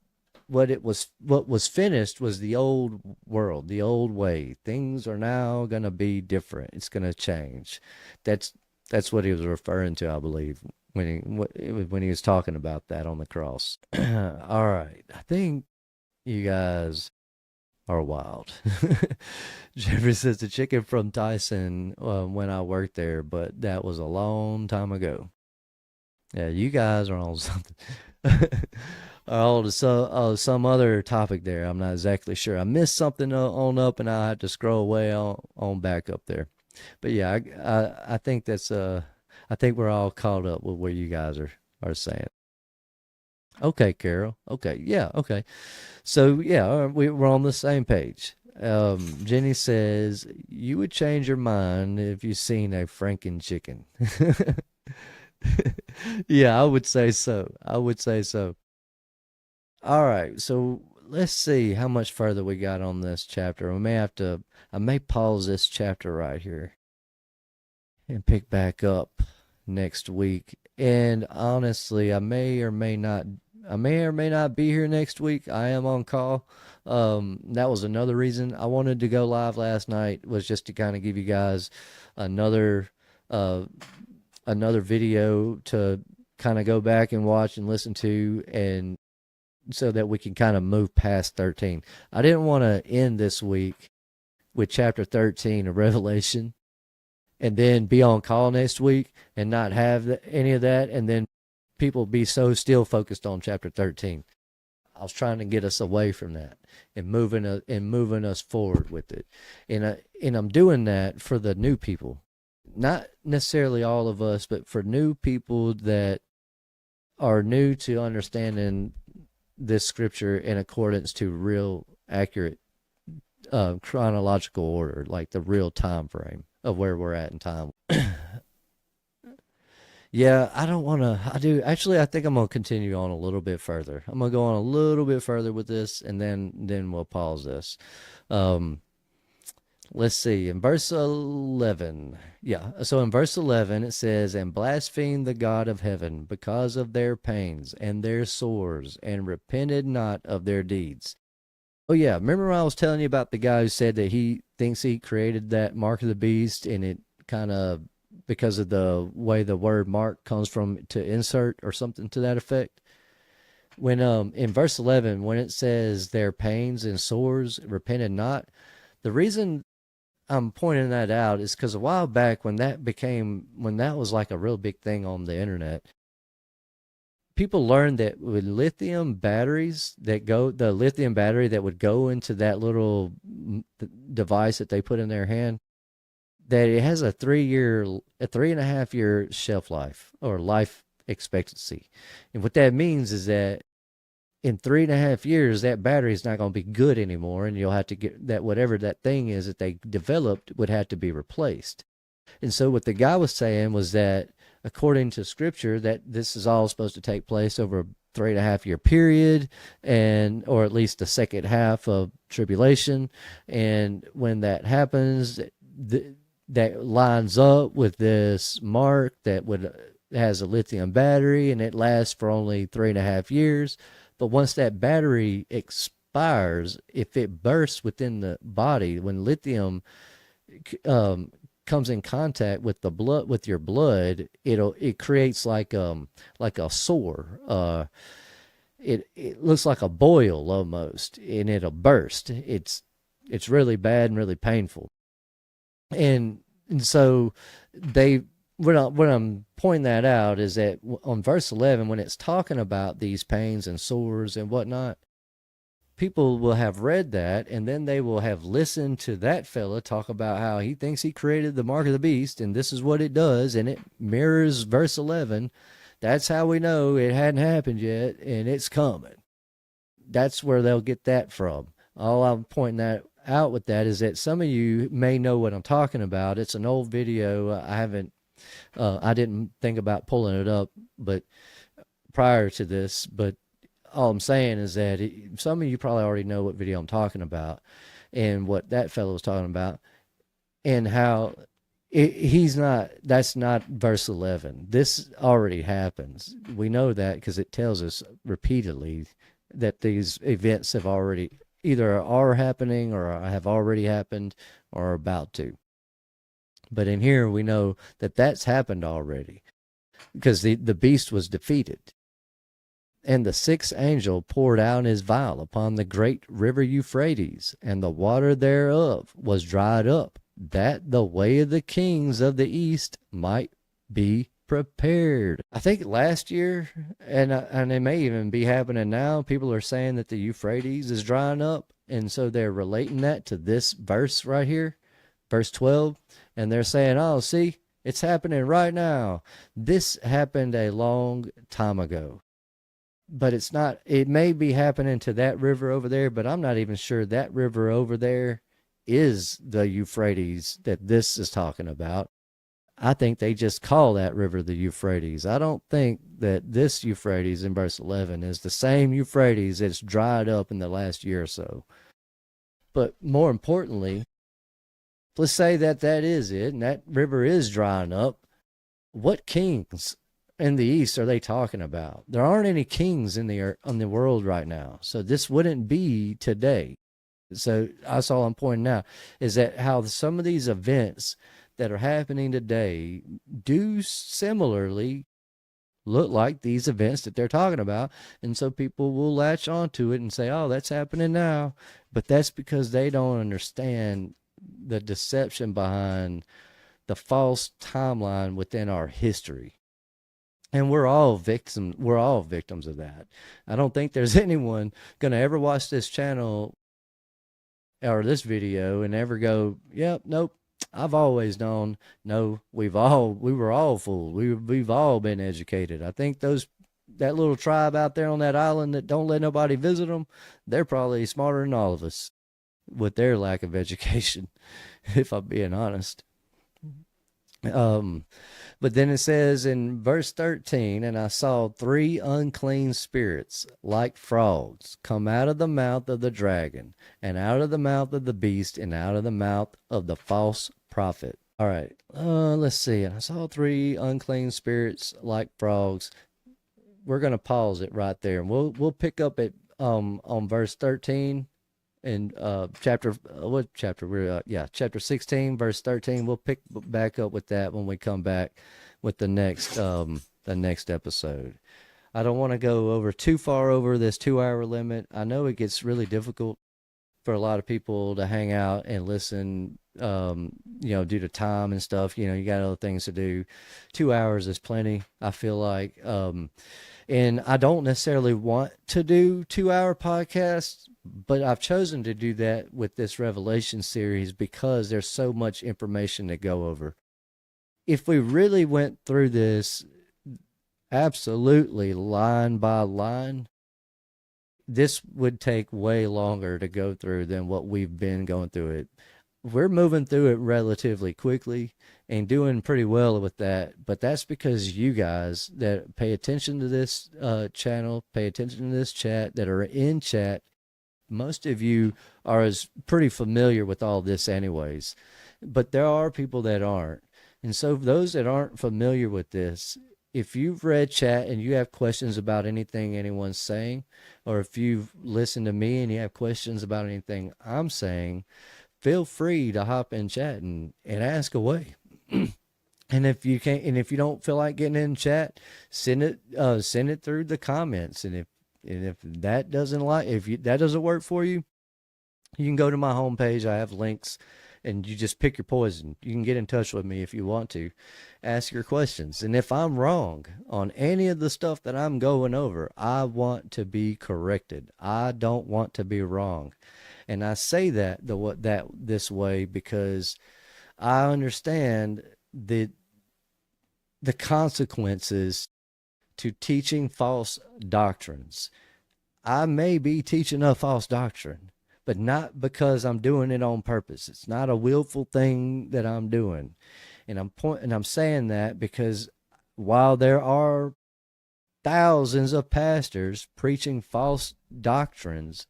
what was finished was the old world, the old way. Things are now going to be different. It's going to change. That's that's what he was referring to, I believe, when he was talking about that on the cross. All right, I think you guys are wild. Jeffrey says the chicken from Tyson when I worked there, but that was a long time ago. Yeah, you guys are on something. Oh, some other topic there. I'm not exactly sure. I missed something on up, and I had to scroll way on back up there. But yeah, I think I think we're all caught up with what you guys are saying. Okay, Carol. Okay, yeah, okay. So yeah, we're on the same page. Jenny says you would change your mind if you seen a Franken chicken. Yeah, I would say so. I would say so. All right, so let's see how much further we got on this chapter. I may pause this chapter right here and pick back up next week. And honestly, I may or may not be here next week. I am on call. That was another reason I wanted to go live last night, was just to kind of give you guys another, uh, another video to kind of go back and watch and listen to, and so that we can kind of move past 13. I didn't want to end this week with chapter 13 of Revelation and then be on call next week and not have any of that, and then people be so still focused on chapter 13. I was trying to get us away from that and moving us forward with it. And I'm doing that for the new people. Not necessarily all of us, but for new people that are new to understanding this scripture in accordance to real accurate chronological order, like the real time frame of where we're at in time. Yeah, I don't want to. I do actually. I think I'm gonna continue on a little bit further. I'm gonna go on a little bit further with this, and then we'll pause this. Um, let's see. In verse 11, yeah. So in verse 11, it says, "And blaspheme the God of heaven because of their pains and their sores, and repented not of their deeds." Oh yeah, remember when I was telling you about the guy who said that he thinks he created that mark of the beast, and it kind of, because of the way the word mark comes from, to insert or something to that effect. When in verse 11, when it says their pains and sores repented not, the reason I'm pointing that out is because a while back, when that was like a real big thing on the internet, people learned that with lithium batteries the lithium battery that would go into that little device that they put in their hand, that it has a 3.5 year shelf life, or life expectancy. And what that means is that in 3.5 years, that battery is not going to be good anymore, and you'll have to get that, whatever that thing is that they developed would have to be replaced. And so what the guy was saying was that, according to scripture, that this is all supposed to take place over a 3.5 year period, and or at least the second half of tribulation. And when that happens, that lines up with this mark that would has a lithium battery, and it lasts for only 3.5 years. But once that battery expires, if it bursts within the body, when lithium comes in contact with the blood, with your blood, it creates like a sore. It looks like a boil almost, and it'll burst. It's really bad and really painful. And so they what I'm pointing that out is that on verse 11, when it's talking about these pains and sores and whatnot, people will have read that, and then they will have listened to that fella talk about how he thinks he created the mark of the beast, and this is what it does, and it mirrors verse 11. That's how we know it hadn't happened yet, and it's coming. That's where they'll get that from. All I'm pointing that out with that is that some of you may know what I'm talking about. It's an old video. I didn't think about pulling it up, but prior to this, but all I'm saying is that some of you probably already know what video I'm talking about and what that fellow was talking about, and how that's not verse 11. This already happens. We know that because it tells us repeatedly that these events have already either are happening or have already happened or are about to. But in here, we know that that's happened already because the beast was defeated. And the sixth angel poured out his vial upon the great river Euphrates, and the water thereof was dried up, that the way of the kings of the east might be prepared. I think last year, and it may even be happening now, people are saying that the Euphrates is drying up, and so they're relating that to this verse right here, verse 12, and they're saying, oh, see, it's happening right now. This happened a long time ago. But it's not, it may be happening to that river over there, but I'm not even sure that river over there is the Euphrates that this is talking about. I think they just call that river the Euphrates. I don't think that this Euphrates in verse 11 is the same Euphrates that's dried up in the last year or so. But more importantly, let's say that that is it, and that river is drying up. What kings in the east are they talking about? There aren't any kings in the world right now, so this wouldn't be today. So that's all I'm pointing out, is that how some of these events that are happening today do similarly look like these events that they're talking about, and so people will latch onto it and say, oh, that's happening now. But that's because they don't understand the deception behind the false timeline within our history. And we're all victims of that. I don't think there's anyone going to ever watch this channel or this video and ever go, yep, nope, I've always known. No, we were all fooled. We've all been educated. I think that little tribe out there on that island that don't let nobody visit them, they're probably smarter than all of us with their lack of education, if I'm being honest. But then it says in verse 13, and I saw 3 unclean spirits like frogs come out of the mouth of the dragon, and out of the mouth of the beast, and out of the mouth of the false prophet. All right, let's see. And I saw 3 unclean spirits like frogs. We're going to pause it right there, and we'll pick up at on verse 13. In chapter 16 verse 13. We'll pick back up with that when we come back with the next episode. I don't want to go too far over this 2-hour limit. I know it gets really difficult for a lot of people to hang out and listen, due to time and stuff. You got other things to do. 2 hours is plenty, I feel like. And I don't necessarily want to do 2-hour podcasts, but I've chosen to do that with this Revelation series because there's so much information to go over. If we really went through this absolutely line by line, this would take way longer to go through than what we've been going through it. We're moving through it relatively quickly and doing pretty well with that, but that's because you guys that pay attention to this channel, pay attention to this chat, that are in chat, most of you are pretty familiar with all this anyways, but there are people that aren't. And so those that aren't familiar with this, if you've read chat and you have questions about anything anyone's saying, or if you've listened to me and you have questions about anything I'm saying, feel free to hop in chat and ask away. And if you can't, and if you don't feel like getting in chat, send it through the comments. And if that doesn't that doesn't work for you, you can go to my homepage. I have links, and you just pick your poison. You can get in touch with me if you want to, ask your questions. And if I'm wrong on any of the stuff that I'm going over, I want to be corrected. I don't want to be wrong. And I say that this way because I understand the consequences to teaching false doctrines. I may be teaching a false doctrine, but not because I'm doing it on purpose. It's not a willful thing that I'm doing. And I'm saying that because while there are thousands of pastors preaching false doctrines,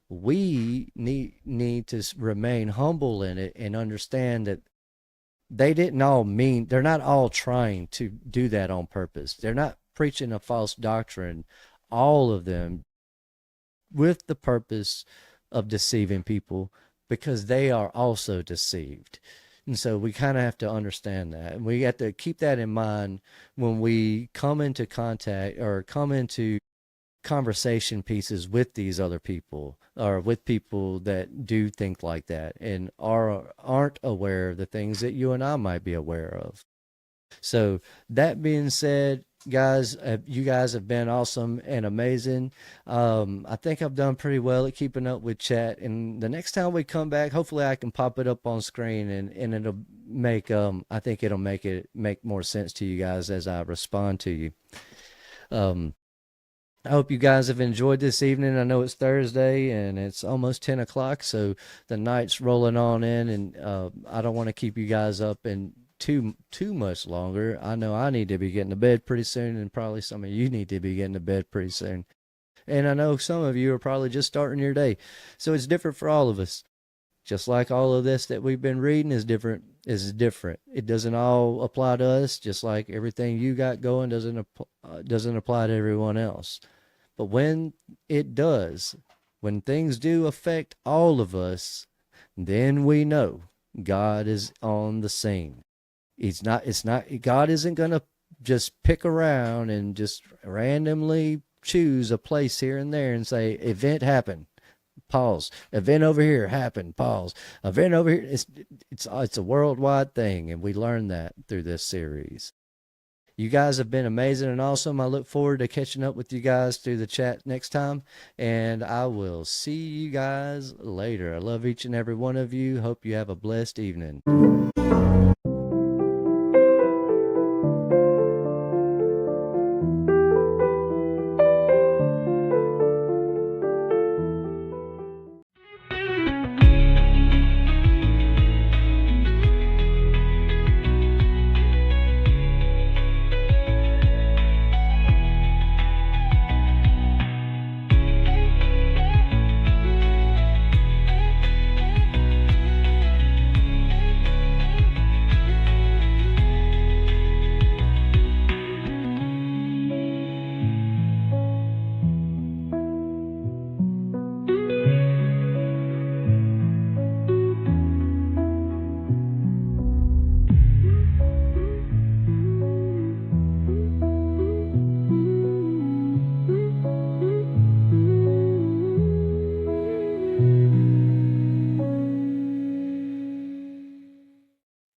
we need to remain humble in it and understand that they're not all trying to do that on purpose. They're not preaching a false doctrine, all of them, with the purpose of deceiving people, because they are also deceived. And so we kind of have to understand that. And we have to keep that in mind when we come into contact or come into conversation pieces with these other people, or with people that do think like that and aren't aware of the things that you and I might be aware of. So that being said, guys, you guys have been awesome and amazing. I think I've done pretty well at keeping up with chat, and the next time we come back, hopefully I can pop it up on screen, and it'll make I think it'll make more sense to you guys as I respond to you. I hope you guys have enjoyed this evening. I know it's Thursday and it's almost 10 o'clock, so the night's rolling on in, and I don't want to keep you guys up and too much longer. I know I need to be getting to bed pretty soon, and probably some of you need to be getting to bed pretty soon. And I know some of you are probably just starting your day, so it's different for all of us. Just like all of this that we've been reading is different. It doesn't all apply to us, just like everything you got going doesn't apply to everyone else. But when it does, when things do affect all of us, then we know God is on the scene. God isn't going to just pick around and just randomly choose a place here and there and say, event happened, pause. Event over here happened, pause. Event over here. It's a worldwide thing, and we learned that through this series. You guys have been amazing and awesome. I look forward to catching up with you guys through the chat next time, and I will see you guys later. I love each and every one of you. Hope you have a blessed evening.